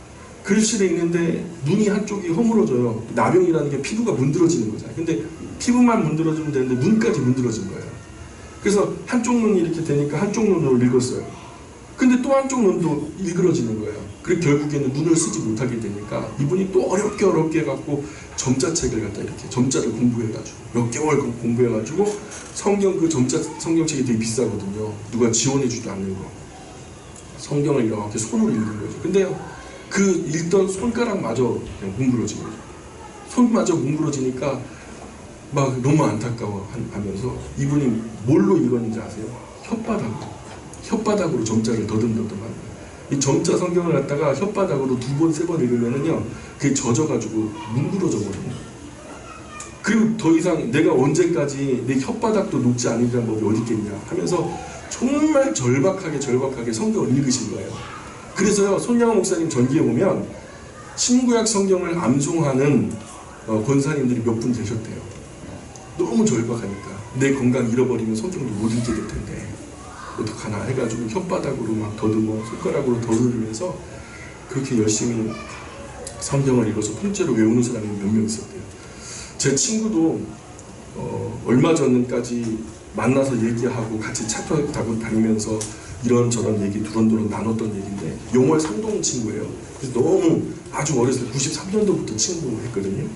글씨를 읽는데 눈이 한쪽이 허물어져요. 나병이라는 게 피부가 문드러지는 거잖아요. 근데 피부만 문드러지면 되는데 눈까지 문드러진 거예요. 그래서 한쪽 눈이 이렇게 되니까 한쪽 눈으로 읽었어요. 근데 또 한쪽 눈도 일그러지는 거예요. 그리고 결국에는 눈을 쓰지 못하게 되니까 이분이 또 어렵게 해갖고 점자책을 갖다 이렇게 점자를 공부해가지고 몇 개월 공부해가지고 성경 그 성경책이 되게 비싸거든요. 누가 지원해주지도 않는 거. 성경을 이렇게 손으로 읽는 거죠. 근데요, 그 읽던 손가락마저 그냥 뭉그러진 거죠. 손마저 뭉그러지니까 막 너무 안타까워 하면서 이분이 뭘로 읽었는지 아세요? 혓바닥으로 점자를 더듬더듬 하는 거예요. 이 점자 성경을 갖다가 혓바닥으로 2번, 3번 읽으면은요, 그게 젖어가지고 뭉그러져 버려요. 그리고 더 이상 내가 언제까지 내 혓바닥도 녹지 않으리란 법이 어디 있겠냐 하면서 정말 절박하게 성경을 읽으신 거예요. 그래서요, 손양원 목사님 전기에 보면 신구약 성경을 암송하는 권사님들이 몇 분 계셨대요. 너무 절박하니까 내 건강 잃어버리면 성경도 못 읽게 될 텐데 어떡하나 해가지고 혓바닥으로 막 더듬어 손가락으로 더듬으면서 그렇게 열심히 성경을 읽어서 통째로 외우는 사람이 몇 명 있었대요. 제 친구도 얼마 전까지 만나서 얘기하고 같이 차 타고 다니면서 이런저런 얘기 두런두런 나눴던 얘기인데 영월 상동 친구예요. 그래서 너무 아주 어렸을 때 93년도부터 친구했거든요.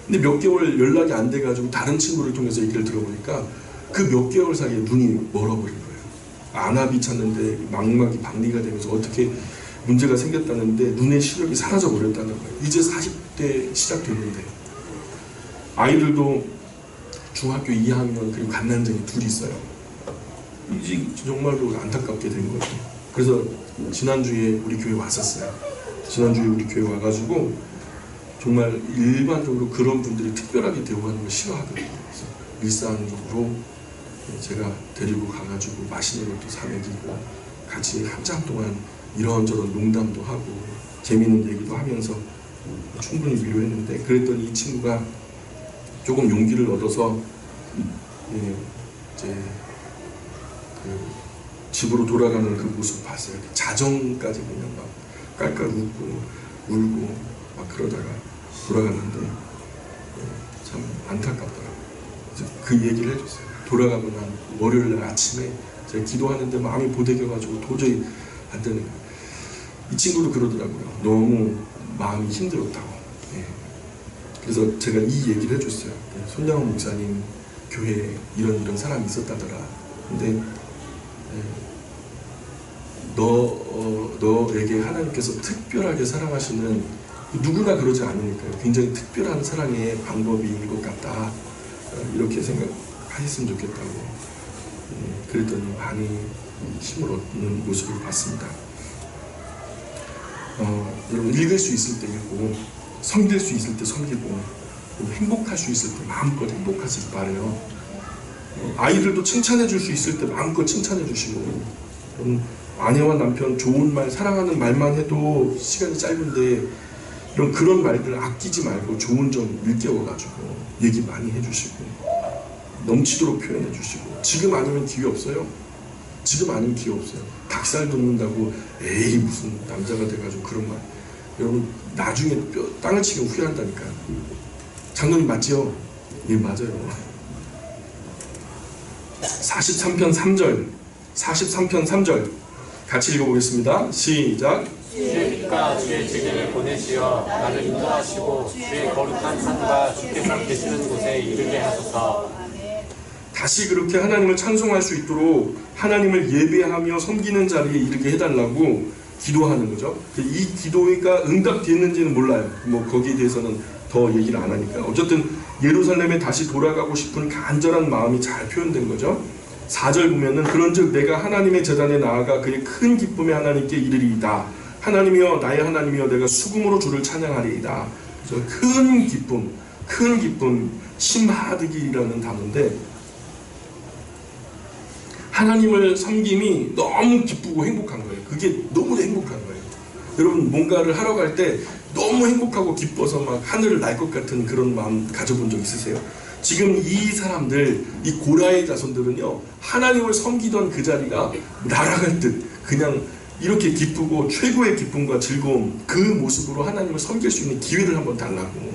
근데 몇 개월 연락이 안 돼가지고 다른 친구를 통해서 얘기를 들어보니까 그 몇 개월 사이에 눈이 멀어버린 거예요. 안압이 찼는데 망막이 박리가 되면서 어떻게 문제가 생겼다는데 눈의 시력이 사라져 버렸다는 거예요. 이제 40대 시작됐는데 아이들도 중학교 2학년 그리고 갓난쟁이 둘이 있어요. 이제 정말로 안타깝게 된 거죠. 그래서 지난주에 우리 교회 왔었어요. 지난주에 우리 교회 와가지고 정말 일반적으로 그런 분들이 특별하게 대우하는 걸 싫어하거든요. 그래서 일상적으로 제가 데리고 가가지고 맛있는 것도 사 먹이고 같이 한참 동안 이런저런 농담도 하고 재밌는 얘기도 하면서 충분히 위로했는데, 그랬더니 이 친구가 조금 용기를 얻어서 이제 그 집으로 돌아가는 그 모습 봤어요. 자정까지 그냥 막 깔깔 웃고 울고 막 그러다가 돌아갔는데 참 안타깝더라고요. 그래서 그 얘기를 해줬어요. 돌아가고 난 월요일 날 아침에 제가 기도하는데 마음이 보대겨가지고 도저히 안 되는 거예요. 이 친구도 그러더라고요. 너무 마음이 힘들었다고. 그래서 제가 이 얘기를 해줬어요. 손양원 목사님 교회에 이런 사람이 있었다더라. 근데 너에게 하나님께서 특별하게 사랑하시는, 누구나 그러지 않으니까요. 굉장히 특별한 사랑의 방법인 것 같다. 이렇게 생각하셨으면 좋겠다고. 그랬더니 많이 힘을 얻는 모습을 봤습니다. 여러분, 읽을 수 있을 때 읽고, 섬길 수 있을 때 섬기고, 행복할 수 있을 때 마음껏 행복하시길 바래요. 아이들도 칭찬해 줄 수 있을 때 마음껏 칭찬해 주시고, 아내와 남편 좋은 말, 사랑하는 말만 해도 시간이 짧은데 그런 말들 아끼지 말고 좋은 점 일깨워가지고 얘기 많이 해주시고 넘치도록 표현해 주시고, 지금 아니면 기회 없어요. 지금 아니면 기회 없어요. 닭살 돋는다고 에이 무슨 남자가 돼가지고 그런 말, 여러분 나중에 땅을 치면 후회한다니까요. 장로님 맞지요? 예, 맞아요. 43편 3절 같이 읽어보겠습니다. 시작. 주의 빛과 주의 증인을 보내시어 나를 인도하시고 주의 거룩한 산과 주께서 계시는 곳에 이르게 하소서. 다시 그렇게 하나님을 찬송할 수 있도록 하나님을 예배하며 섬기는 자리에 이르게 해달라고 기도하는 거죠. 이 기도가 응답됐는지는 몰라요. 뭐 거기에 대해서는 더 얘기를 안 하니까. 어쨌든 예루살렘에 다시 돌아가고 싶은 간절한 마음이 잘 표현된 거죠. 4절 보면은 그런즉 내가 하나님의 제단에 나아가 그의 큰 기쁨에 하나님께 이르리이다. 하나님이여 나의 하나님이여 내가 수금으로 주를 찬양하리이다. 그래서 큰 기쁨, 심하드기라는 단어인데 하나님을 섬김이 너무 기쁘고 행복한 거예요. 그게 너무 행복한 거예요. 여러분 뭔가를 하러 갈 때 너무 행복하고 기뻐서 막 하늘을 날 것 같은 그런 마음 가져본 적 있으세요? 지금 이 사람들, 이 고라의 자손들은요, 하나님을 섬기던 그 자리가 날아갈 듯 그냥 이렇게 기쁘고 최고의 기쁨과 즐거움, 그 모습으로 하나님을 섬길 수 있는 기회를 한번 달라고.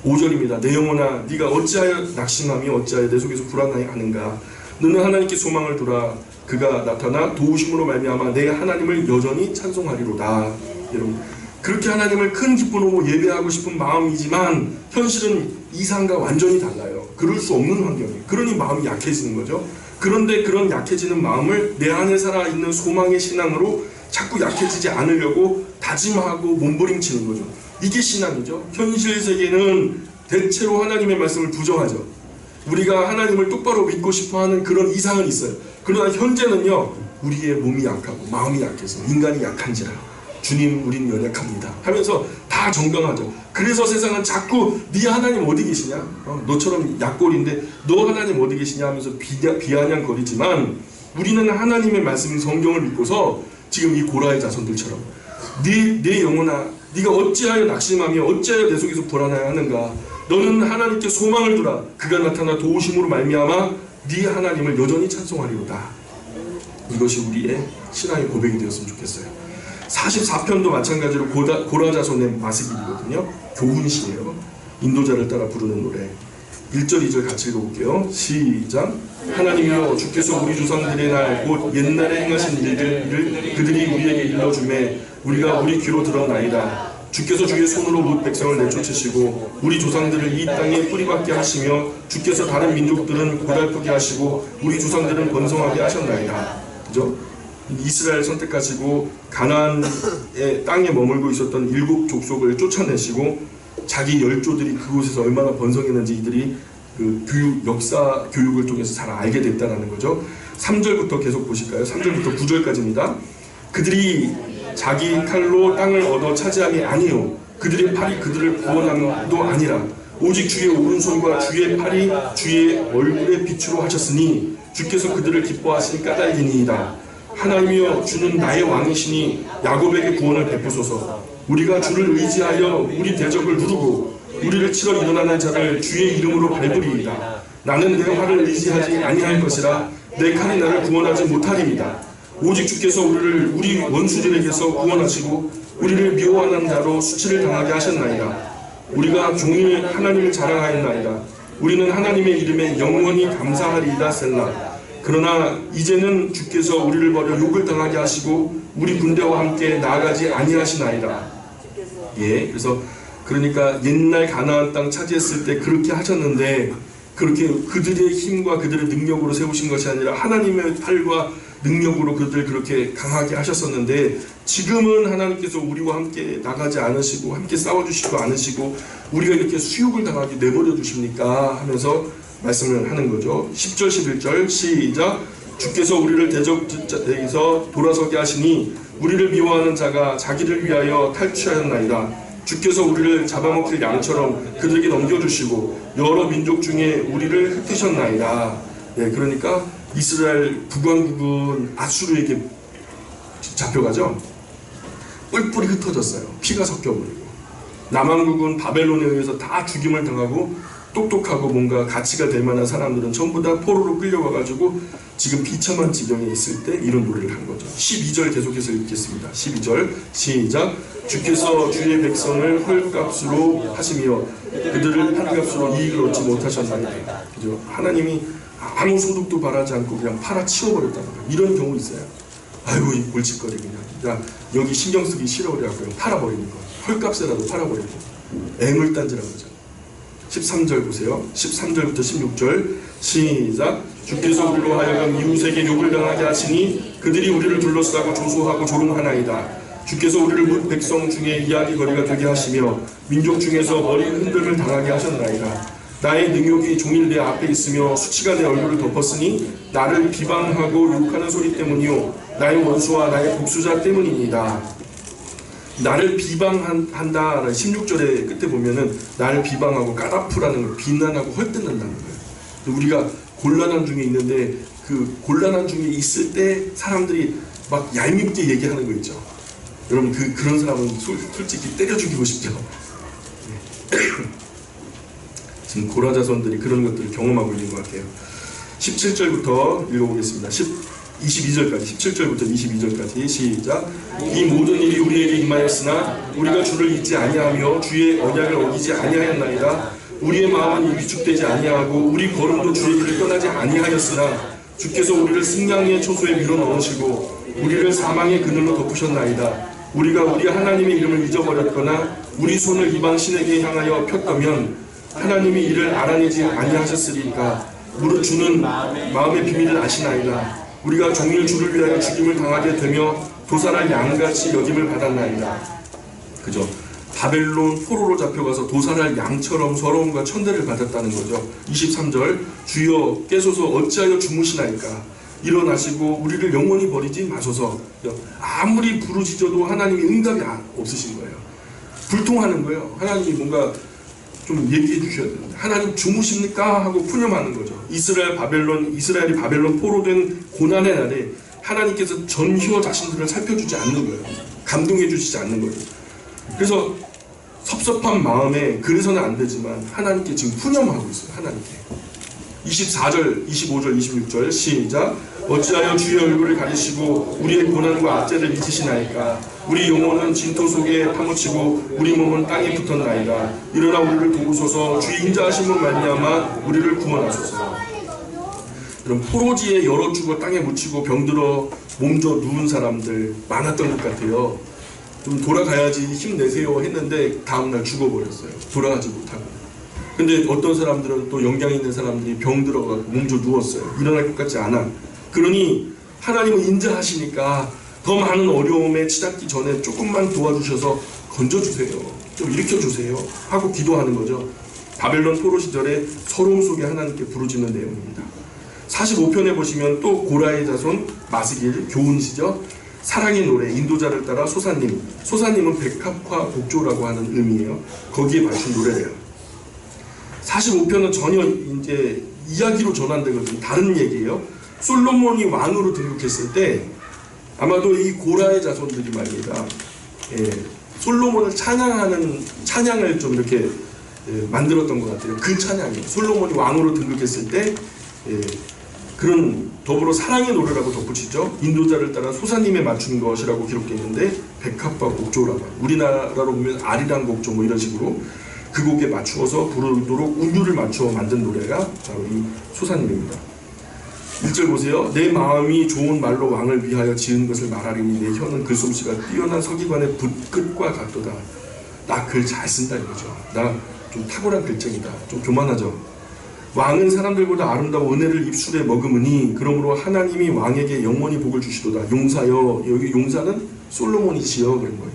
5절입니다. 내 영혼아 네가 어찌하여 낙심하며 어찌하여 내 속에서 불안해하는가. 너는 하나님께 소망을 두라. 그가 나타나 도우심으로 말미암아 내 하나님을 여전히 찬송하리로다. 여러분 그렇게 하나님을 큰 기쁨으로 예배하고 싶은 마음이지만 현실은 이상과 완전히 달라요. 그럴 수 없는 환경이에요. 그러니 마음이 약해지는 거죠. 그런데 그런 약해지는 마음을 내 안에 살아있는 소망의 신앙으로 자꾸 약해지지 않으려고 다짐하고 몸부림치는 거죠. 이게 신앙이죠. 현실 세계는 대체로 하나님의 말씀을 부정하죠. 우리가 하나님을 똑바로 믿고 싶어하는 그런 이상은 있어요. 그러나 현재는요, 우리의 몸이 약하고 마음이 약해서 인간이 약한지라 주님 우린 연약합니다 하면서 다 정당하죠. 그래서 세상은 자꾸 네 하나님 어디 계시냐, 너처럼 약골인데 너 하나님 어디 계시냐 하면서 비아냥거리지만 우리는 하나님의 말씀인 성경을 믿고서 지금 이 고라의 자손들처럼 네 영혼아 네가 어찌하여 낙심하며 어찌하여 내 속에서 불안해하는가. 너는 하나님께 소망을 두라. 그가 나타나 도우심으로 말미암아 네 하나님을 여전히 찬송하리로다. 이것이 우리의 신앙의 고백이 되었으면 좋겠어요. 44편도 마찬가지로 고라 자손의 마스길이거든요. 교훈시예요. 인도자를 따라 부르는 노래. 1절 2절 같이 읽어볼게요. 시작. 하나님이여 주께서 우리 조상들의 날 곧 옛날에 행하신 일들을 그들이 우리에게 일러주매 우리가 우리 귀로 들었나이다. 주께서 주의 손으로 뭇 백성을 내쫓으시고 우리 조상들을 이 땅에 뿌리박게 하시며 주께서 다른 민족들은 고달프게 하시고 우리 조상들은 번성하게 하셨나이다. 그죠? 이스라엘 선택하시고 가나안의 땅에 머물고 있었던 7 족속을 쫓아내시고 자기 열조들이 그곳에서 얼마나 번성했는지 이들이 그 역사 교육을 통해서 잘 알게 됐다는 거죠. 3절부터 계속 보실까요? 3절부터 9절까지입니다. 그들이 자기 칼로 땅을 얻어 차지함이 아니요 그들의 팔이 그들을 구원함도 아니라 오직 주의 오른손과 주의 팔이 주의 얼굴의 빛으로 하셨으니 주께서 그들을 기뻐하시니 까닭이니이다. 하나님이여 주는 나의 왕이시니 야곱에게 구원을 베푸소서. 우리가 주를 의지하여 우리 대적을 누르고 우리를 치러 일어나는 자를 주의 이름으로 밟으리이다. 나는 내 활을 의지하지 아니할 것이라 내 칼이 나를 구원하지 못하리이다. 오직 주께서 우리를 우리 원수들에게서 구원하시고 우리를 미워하는 자로 수치를 당하게 하셨나이다. 우리가 종일 하나님을 자랑하였나이다. 우리는 하나님의 이름에 영원히 감사하리이다. 셀라. 그러나 이제는 주께서 우리를 버려 욕을 당하게 하시고 우리 군대와 함께 나아가지 아니하시나이다. 예, 그러니까 옛날 가나안 땅 차지했을 때 그렇게 하셨는데 그렇게 그들의 힘과 그들의 능력으로 세우신 것이 아니라 하나님의 팔과 능력으로 그들을 그렇게 강하게 하셨었는데 지금은 하나님께서 우리와 함께 나가지 않으시고 함께 싸워주시고 않으시고 우리가 이렇게 수욕을 당하게 내버려 두십니까? 하면서 말씀을 하는 거죠. 10절 11절 시작. 주께서 우리를 대적에서 돌아서게 하시니 우리를 미워하는 자가 자기를 위하여 탈취하였나이다. 주께서 우리를 잡아먹힐 양처럼 그들에게 넘겨주시고 여러 민족 중에 우리를 흩으셨나이다. 예, 그러니까 이스라엘 북왕국은 아수르에게 잡혀가죠. 뿔뿔이 흩어졌어요. 피가 섞여버리고. 남왕국은 바벨론에 의해서 다 죽임을 당하고 똑똑하고 뭔가 가치가 될 만한 사람들은 전부 다 포로로 끌려가가지고 지금 비참한 지경에 있을 때 이런 노래를 한 거죠. 12절 계속해서 읽겠습니다. 12절 시작. 주께서 주의 백성을 헐값으로 하시며 그들을 판값으로 이익을 얻지 못하셨나이다. 그죠? 하나님이 아무 소득도 바라지 않고 그냥 팔아 치워버렸다는 거예요. 이런 경우 있어요. 아이고 이 골칫거리 그냥. 야 여기 신경 쓰기 싫어 그래갖고 팔아버리는 거. 헐값에라도 팔아버리고 애물단지라고 하죠. 13절 보세요. 13절부터 16절 시작. 주께서 우리로 하여금 이웃에게 욕을 당하게 하시니 그들이 우리를 둘러싸고 조소하고 조롱하나이다. 주께서 우리를 뭇 백성 중에 이야기거리가 되게 하시며 민족 중에서 머리 흔들을 당하게 하셨나이다. 나의 능욕이 종일 내 앞에 있으며 수치가 내 얼굴을 덮었으니 나를 비방하고 욕하는 소리 때문이요 나의 원수와 나의 복수자 때문입니다. 나를 비방한다. 16절의 끝에 보면은 나를 비방하고 까다프라는 걸 비난하고 헐뜯는다는 거예요. 우리가 곤란한 중에 있는데 그 곤란한 중에 있을 때 사람들이 막 얄밉게 얘기하는 거 있죠. 여러분 그런 사람은 솔직히 때려 죽이고 싶죠. 지금 고라 자손들이 그런 것들을 경험하고 있는 것 같아요. 17절부터 읽어보겠습니다. 22절까지 17절부터 22절까지 시작. 이 모든 일이 우리에게 임하였으나 우리가 주를 잊지 아니하며 주의 언약을 어기지 아니하였나이다. 우리의 마음은 위축되지 아니하고 우리 걸음도 주의 길을 떠나지 아니하였으나 주께서 우리를 승량의 초소에 밀어넣으시고 우리를 사망의 그늘로 덮으셨나이다. 우리가 우리 하나님의 이름을 잊어버렸거나 우리 손을 이방 신에게 향하여 폈다면 하나님이 이를 알아내지 아니하셨으리까. 무릇 주는 마음의 비밀을 아시나이다. 우리가 종일 주를 위하여 죽임을 당하게 되며 도살할 양같이 여김을 받았나이다. 그죠? 바벨론 포로로 잡혀가서 도살할 양처럼 서러움과 천대를 받았다는 거죠. 23절 주여 깨소서 어찌하여 주무시나이까. 일어나시고 우리를 영원히 버리지 마소서. 아무리 부르짖어도 하나님이 응답이 없으신 거예요. 불통하는 거예요. 하나님이 뭔가 좀 얘기해 주셔야 됩니다. 하나님 주무십니까? 하고 푸념하는 거죠. 이스라엘이 바벨론 포로된 고난의 날에 하나님께서 전혀 자신들을 살펴주지 않는 거예요. 감동해 주시지 않는 거예요. 그래서 섭섭한 마음에 그래서는 안 되지만 하나님께 지금 푸념하고 있어요. 하나님께. 24절, 25절, 26절 시작. 어찌하여 주의 얼굴을 가리시고 우리의 고난과 악죄를 잊으시나이까. 우리 영혼은 진토 속에 파묻히고 우리 몸은 땅에 붙었나이다. 일어나 우리를 도우소서. 주의 인자하심으로 말미암아 우리를 구원하소서. 그럼 포로지에 여러 죽어 땅에 묻히고 병들어 몸져 누운 사람들 많았던 것 같아요. 좀 돌아가야지 힘내세요 했는데 다음날 죽어버렸어요. 돌아가지 못하고. 근데 어떤 사람들은 또 영향 있는 사람들이 병들어가 몸져 누웠어요. 일어날 것 같지 않아. 그러니 하나님은 인자하시니까 더 많은 어려움에 치닫기 전에 조금만 도와주셔서 건져주세요. 좀 일으켜주세요. 하고 기도하는 거죠. 바벨론 포로 시절에 서러움 속에 하나님께 부르짖는 내용입니다. 45편에 보시면 또 고라의 자손 마스길 교훈시죠. 사랑의 노래 인도자를 따라 소사님. 소사님은 백합화 복조라고 하는 의미예요. 거기에 맞춘 노래래요. 45편은 전혀 이제 이야기로 전환되거든요. 다른 얘기예요. 솔로몬이 왕으로 등극했을 때 아마도 이 고라의 자손들이 말입니다. 솔로몬을 찬양하는 찬양을 좀 이렇게 만들었던 것 같아요. 그 찬양이에요. 솔로몬이 왕으로 등극했을 때 그런 더불어 사랑의 노래라고 덧붙이죠. 인도자를 따라 소사님에 맞춘 것이라고 기록되어 있는데 백합과 곡조라고 우리나라로 보면 아리랑 곡조 뭐 이런 식으로 그 곡에 맞추어서 부르도록 운율을 맞추어 만든 노래가 바로 이 소사님입니다. 1절 보세요. 내 마음이 좋은 말로 왕을 위하여 지은 것을 말하리니 내 혀는 글솜씨가 뛰어난 서기관의 붓끝과 같도다. 나 글 잘 쓴다 이거죠. 나 좀 탁월한 글쟁이다. 좀 교만하죠. 왕은 사람들보다 아름다워 은혜를 입술에 머금으니 그러므로 하나님이 왕에게 영원히 복을 주시도다. 용사여. 여기 용사는 솔로몬이시여 그런 거예요.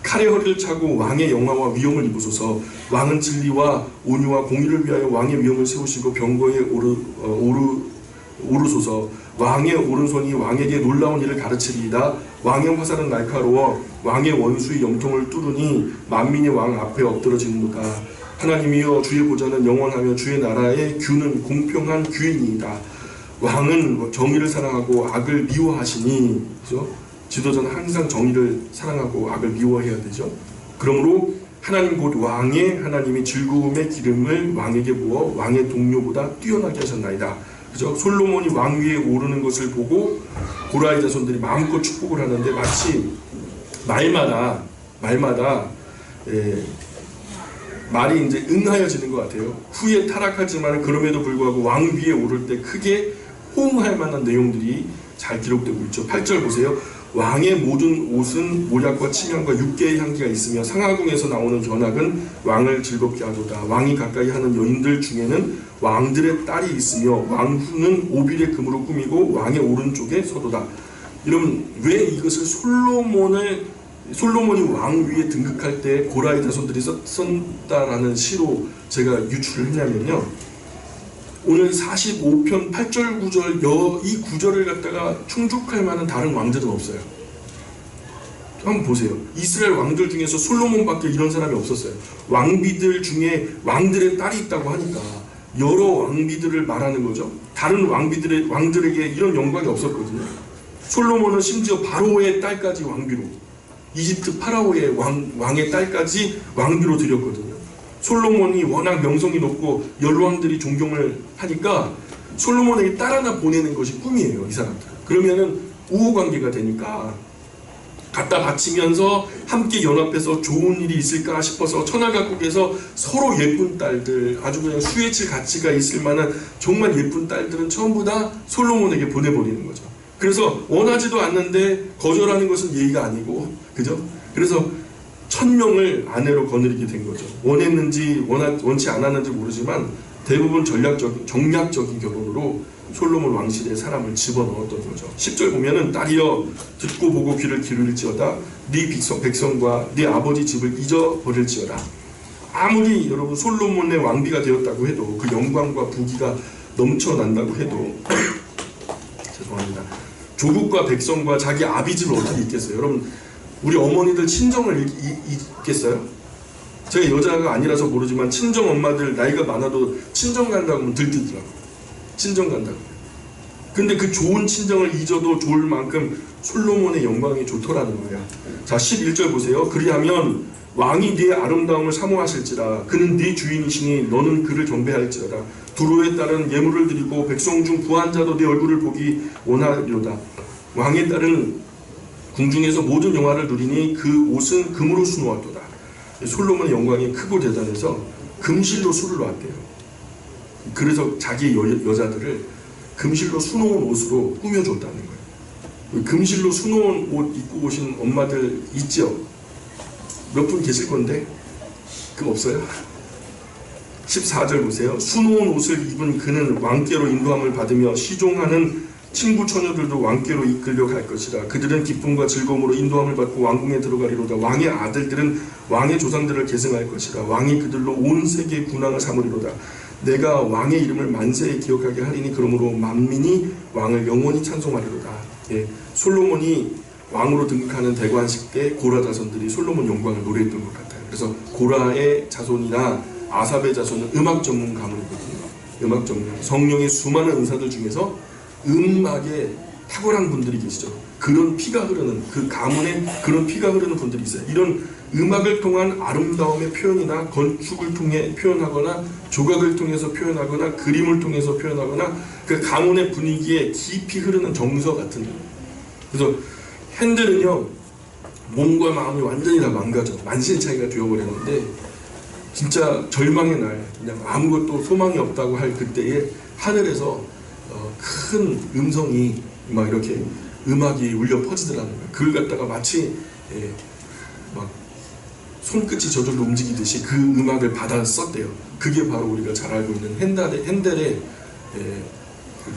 칼의 허리를 차고 왕의 영화와 위엄을 입으소서. 왕은 진리와 온유와 공의를 위하여 왕의 위엄을 세우시고 병거에 오르소서. 왕의 오른손이 왕에게 놀라운 일을 가르치리이다. 왕의 화살은 날카로워 왕의 원수의 염통을 뚫으니 만민의 왕 앞에 엎드러지는도다. 하나님이여 주의 보좌는 영원하며 주의 나라의 규는 공평한 규이니이다. 왕은 정의를 사랑하고 악을 미워하시니, 그죠? 지도자는 항상 정의를 사랑하고 악을 미워해야 되죠. 그러므로 하나님 곧 왕의 하나님이 즐거움의 기름을 왕에게 부어 왕의 동료보다 뛰어나게 하셨나이다. 그죠? 솔로몬이 왕 위에 오르는 것을 보고 고라의 자손들이 마음껏 축복을 하는데 마치 말마다 말이 이제 응하여지는 것 같아요. 후에 타락하지만 그럼에도 불구하고 왕 위에 오를 때 크게 호응할 만한 내용들이 잘 기록되고 있죠. 8절 보세요. 왕의 모든 옷은 모략과 침향과 육개의 향기가 있으며 상하궁에서 나오는 견학은 왕을 즐겁게 하도다. 왕이 가까이 하는 여인들 중에는 왕들의 딸이 있으며 왕후는 오빌의 금으로 꾸미고 왕의 오른쪽에 서도다. 여러분, 왜 이것을 솔로몬이 왕 위에 등극할 때 고라의 자손들이 썼다라는 시로 제가 유출을 했냐면요, 오늘 45편 8절 9절 이 구절을 갖다가 충족할 만한 다른 왕들은 없어요. 한번 보세요. 이스라엘 왕들 중에서 솔로몬밖에 이런 사람이 없었어요. 왕비들 중에 왕들의 딸이 있다고 하니까 여러 왕비들을 말하는 거죠. 다른 왕들에게 이런 영광이 없었거든요. 솔로몬은 심지어 바로의 딸까지 왕비로, 이집트 파라오의 왕의 딸까지 왕비로 드렸거든요. 솔로몬이 워낙 명성이 높고 열왕들이 존경을 하니까 솔로몬에게 딸 하나 보내는 것이 꿈이에요, 이 사람들. 그러면은 우호관계가 되니까 갖다 바치면서 함께 연합해서 좋은 일이 있을까 싶어서 천하각국에서 서로 예쁜 딸들, 아주 그냥 수혜칠 가치가 있을 만한 정말 예쁜 딸들은 전부 다 솔로몬에게 보내버리는 거죠. 그래서 원하지도 않는데 거절하는 것은 예의가 아니고, 그죠? 그래서 1000명을 아내로 거느리게 된 거죠. 원했는지 원치 않았는지 모르지만 대부분 정략적인 결혼으로 솔로몬 왕실에 사람을 집어넣었던 거죠. 10절 보면은 딸이여 듣고 보고 귀를 기울일지어다. 네 백성과 네 아버지 집을 잊어버릴지어다. 아무리 여러분 솔로몬의 왕비가 되었다고 해도 그 영광과 부귀가 넘쳐난다고 해도 죄송합니다. 조국과 백성과 자기 아비집을 어떻게 잊겠어요? 여러분, 우리 어머니들 친정을 잊겠어요? 제가 여자가 아니라서 모르지만 친정 엄마들 나이가 많아도 친정 간다고 하면 들뜨더라고요. 친정 간다고. 근데 그 좋은 친정을 잊어도 좋을 만큼 솔로몬의 영광이 좋더라는 거예요. 자, 11절 보세요. 그리하면 왕이 네 아름다움을 사모하실지라. 그는 네 주인이시니 너는 그를 경배할지어다. 두로에 따른 예물을 드리고 백성 중 부한 자도 네 얼굴을 보기 원하리로다. 왕의 딸은 궁중에서 모든 영화를 누리니 그 옷은 금으로 수놓았도다. 솔로몬의 영광이 크고 대단해서 금실로 술을 놨대요. 그래서 자기 여자들을 금실로 수놓은 옷으로 꾸며줬다는 거예요. 금실로 수놓은 옷 입고 오신 엄마들 있죠? 몇 분 계실 건데 그거 없어요? 14절 보세요. 수놓은 옷을 입은 그는 왕께로 인도함을 받으며 시종하는 친구 처녀들도 왕께로 이끌려 갈 것이다. 그들은 기쁨과 즐거움으로 인도함을 받고 왕궁에 들어가리로다. 왕의 아들들은 왕의 조상들을 계승할 것이다. 왕이 그들로 온 세계의 군왕을 삼으리로다. 내가 왕의 이름을 만세에 기억하게 하리니 그러므로 만민이 왕을 영원히 찬송하리로다. 예, 솔로몬이 왕으로 등극하는 대관식 때 고라 자손들이 솔로몬 영광을 노래했던 것 같아요. 그래서 고라의 자손이나 아삽의 자손은 음악 전문 가문이거든요. 음악 전문. 성령의 수많은 은사들 중에서 음악에 탁월한 분들이 계시죠. 그런 피가 흐르는, 그 가문에 그런 피가 흐르는 분들이 있어요. 이런 음악을 통한 아름다움의 표현이나 건축을 통해 표현하거나 조각을 통해서 표현하거나 그림을 통해서 표현하거나 그 가문의 분위기에 깊이 흐르는 정서 같은. 그래서 핸델은요, 몸과 마음이 완전히 다 망가져 만신창이가 되어버렸는데, 진짜 절망의 날, 그냥 아무것도 소망이 없다고 할 그때에 하늘에서 큰 음성이 막 이렇게 음악이 울려 퍼지더라는 거예요. 그걸 갖다가 마치 막 손끝이 저절로 움직이듯이 그 음악을 받아 썼대요. 그게 바로 우리가 잘 알고 있는 핸델의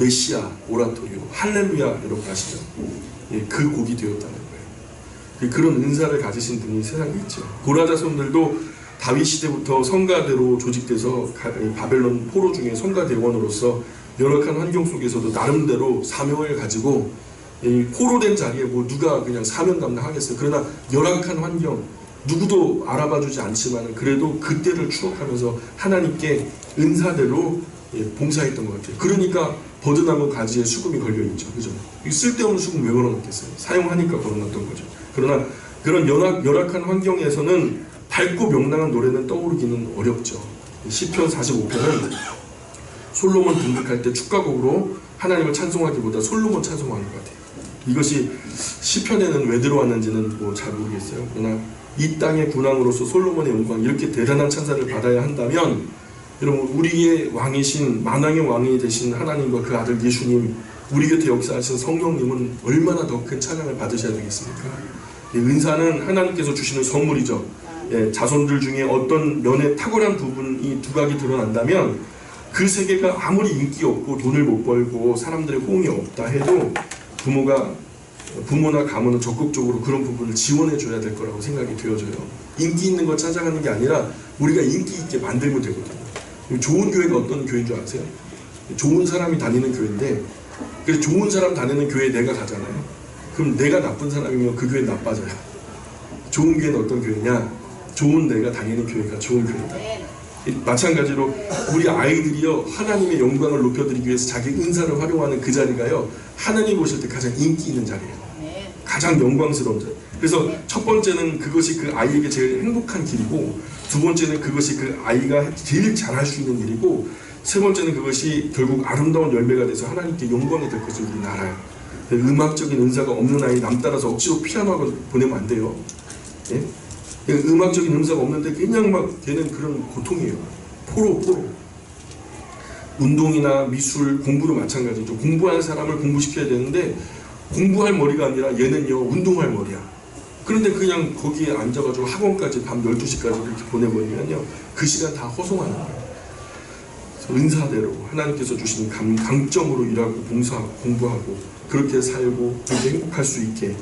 메시아 오라토리오, 할렐루야, 여러분 아시죠? 그 곡이 되었다는 거예요. 그런 은사를 가지신 분이 세상에 있죠. 고라 자손들도 다윗 시대부터 성가대로 조직돼서 바벨론 포로 중에 성가대원으로서 열악한 환경 속에서도 나름대로 사명을 가지고 포로된 자리에 뭐 누가 그냥 사명 감당하겠어요. 그러나 열악한 환경, 누구도 알아봐주지 않지만 그래도 그때를 추억하면서 하나님께 은사대로 봉사했던 것 같아요. 그러니까 버드나무 가지에 수금이 걸려있죠. 그죠? 쓸데없는 수금 왜 걸어놨겠어요? 사용하니까 걸어놨던 거죠. 그러나 그런 열악한 환경에서는 밝고 명랑한 노래는 떠오르기는 어렵죠. 시편 45편은 솔로몬 등극할 때 축가곡으로 하나님을 찬송하기보다 솔로몬 찬송하는 것 같아요. 이것이 시편에는 왜 들어왔는지는 뭐 잘 모르겠어요. 그러나 이 땅의 군왕으로서 솔로몬의 영광, 이렇게 대단한 찬사를 받아야 한다면 여러분, 우리의 왕이신 만왕의 왕이 되신 하나님과 그 아들 예수님, 우리 곁에 역사하신 성령님은 얼마나 더 큰 찬양을 받으셔야 되겠습니까? 이 은사는 하나님께서 주시는 선물이죠. 예, 자손들 중에 어떤 면에 탁월한 부분이 두각이 드러난다면 그 세계가 아무리 인기 없고 돈을 못 벌고 사람들의 호응이 없다 해도 부모나 가문은 적극적으로 그런 부분을 지원해 줘야 될 거라고 생각이 되어져요. 인기 있는 거 찾아가는 게 아니라 우리가 인기 있게 만들면 되거든요. 좋은 교회가 어떤 교회인 줄 아세요? 좋은 사람이 다니는 교회인데, 그래서 좋은 사람 다니는 교회에 내가 가잖아요. 그럼 내가 나쁜 사람이면 그 교회는 나빠져요. 좋은 교회는 어떤 교회냐? 좋은 내가 다니는 교회가 좋은 교회다. 마찬가지로 우리 아이들이요, 하나님의 영광을 높여드리기 위해서 자기 은사를 활용하는 그 자리가요, 하나님 보실 때 가장 인기 있는 자리예요. 가장 영광스러운 자리. 그래서 첫 번째는 그것이 그 아이에게 제일 행복한 길이고, 두 번째는 그것이 그 아이가 제일 잘할 수 있는 일이고, 세 번째는 그것이 결국 아름다운 열매가 돼서 하나님께 영광이 될 것을 우리는 알아요. 음악적인 은사가 없는 아이 남 따라서 억지로 피아노학원 보내면 안 돼요. 예? 음악적인 은사가 없는데 그냥 막 걔는 그런 고통이에요. 포로. 운동이나 미술, 공부도 마찬가지죠. 공부할 사람을 공부시켜야 되는데 공부할 머리가 아니라 얘는요, 운동할 머리야. 그런데 그냥 거기에 앉아가지고 학원까지 밤 12시까지 이렇게 보내버리면요, 그 시간 다 허송하는 거예요. 은사대로 하나님께서 주신 강점으로 일하고 봉사하고 공부하고 그렇게 살고 그렇게 행복할 수 있게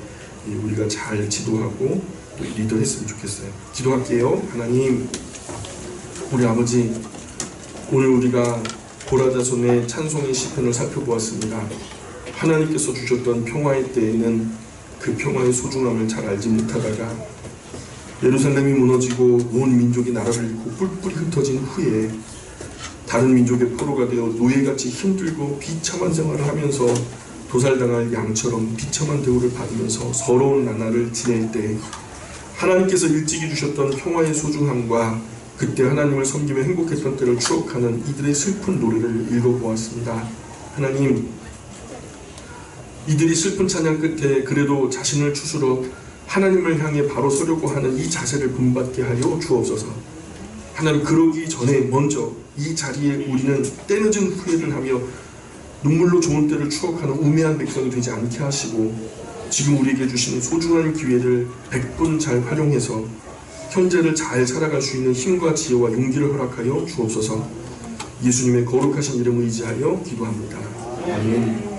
우리가 잘 지도하고 또 리더했으면 좋겠어요. 기도할게요. 하나님, 우리 아버지, 오늘 우리가 고라자손의 찬송의 시편을 살펴보았습니다. 하나님께서 주셨던 평화의 때에는 그 평화의 소중함을 잘 알지 못하다가 예루살렘이 무너지고 온 민족이 나라를 잃고 뿔뿔이 흩어진 후에 다른 민족의 포로가 되어 노예같이 힘들고 비참한 생활을 하면서 도살당할 양처럼 비참한 대우를 받으면서 서러운 나날을 지낼 때 하나님께서 일찍이 주셨던 평화의 소중함과 그때 하나님을 섬기며 행복했던 때를 추억하는 이들의 슬픈 노래를 읽어보았습니다. 하나님, 이들이 슬픈 찬양 끝에 그래도 자신을 추스러 하나님을 향해 바로 서려고 하는 이 자세를 본받게 하여 주옵소서. 하나님, 그러기 전에 먼저 이 자리에 우리는 때늦은 후회를 하며 눈물로 좋은 때를 추억하는 우매한 백성이 되지 않게 하시고 지금 우리에게 주시는 소중한 기회를 100분 잘 활용해서 현재를 잘 살아갈 수 있는 힘과 지혜와 용기를 허락하여 주옵소서. 예수님의 거룩하신 이름을 의지하여 기도합니다. 아멘.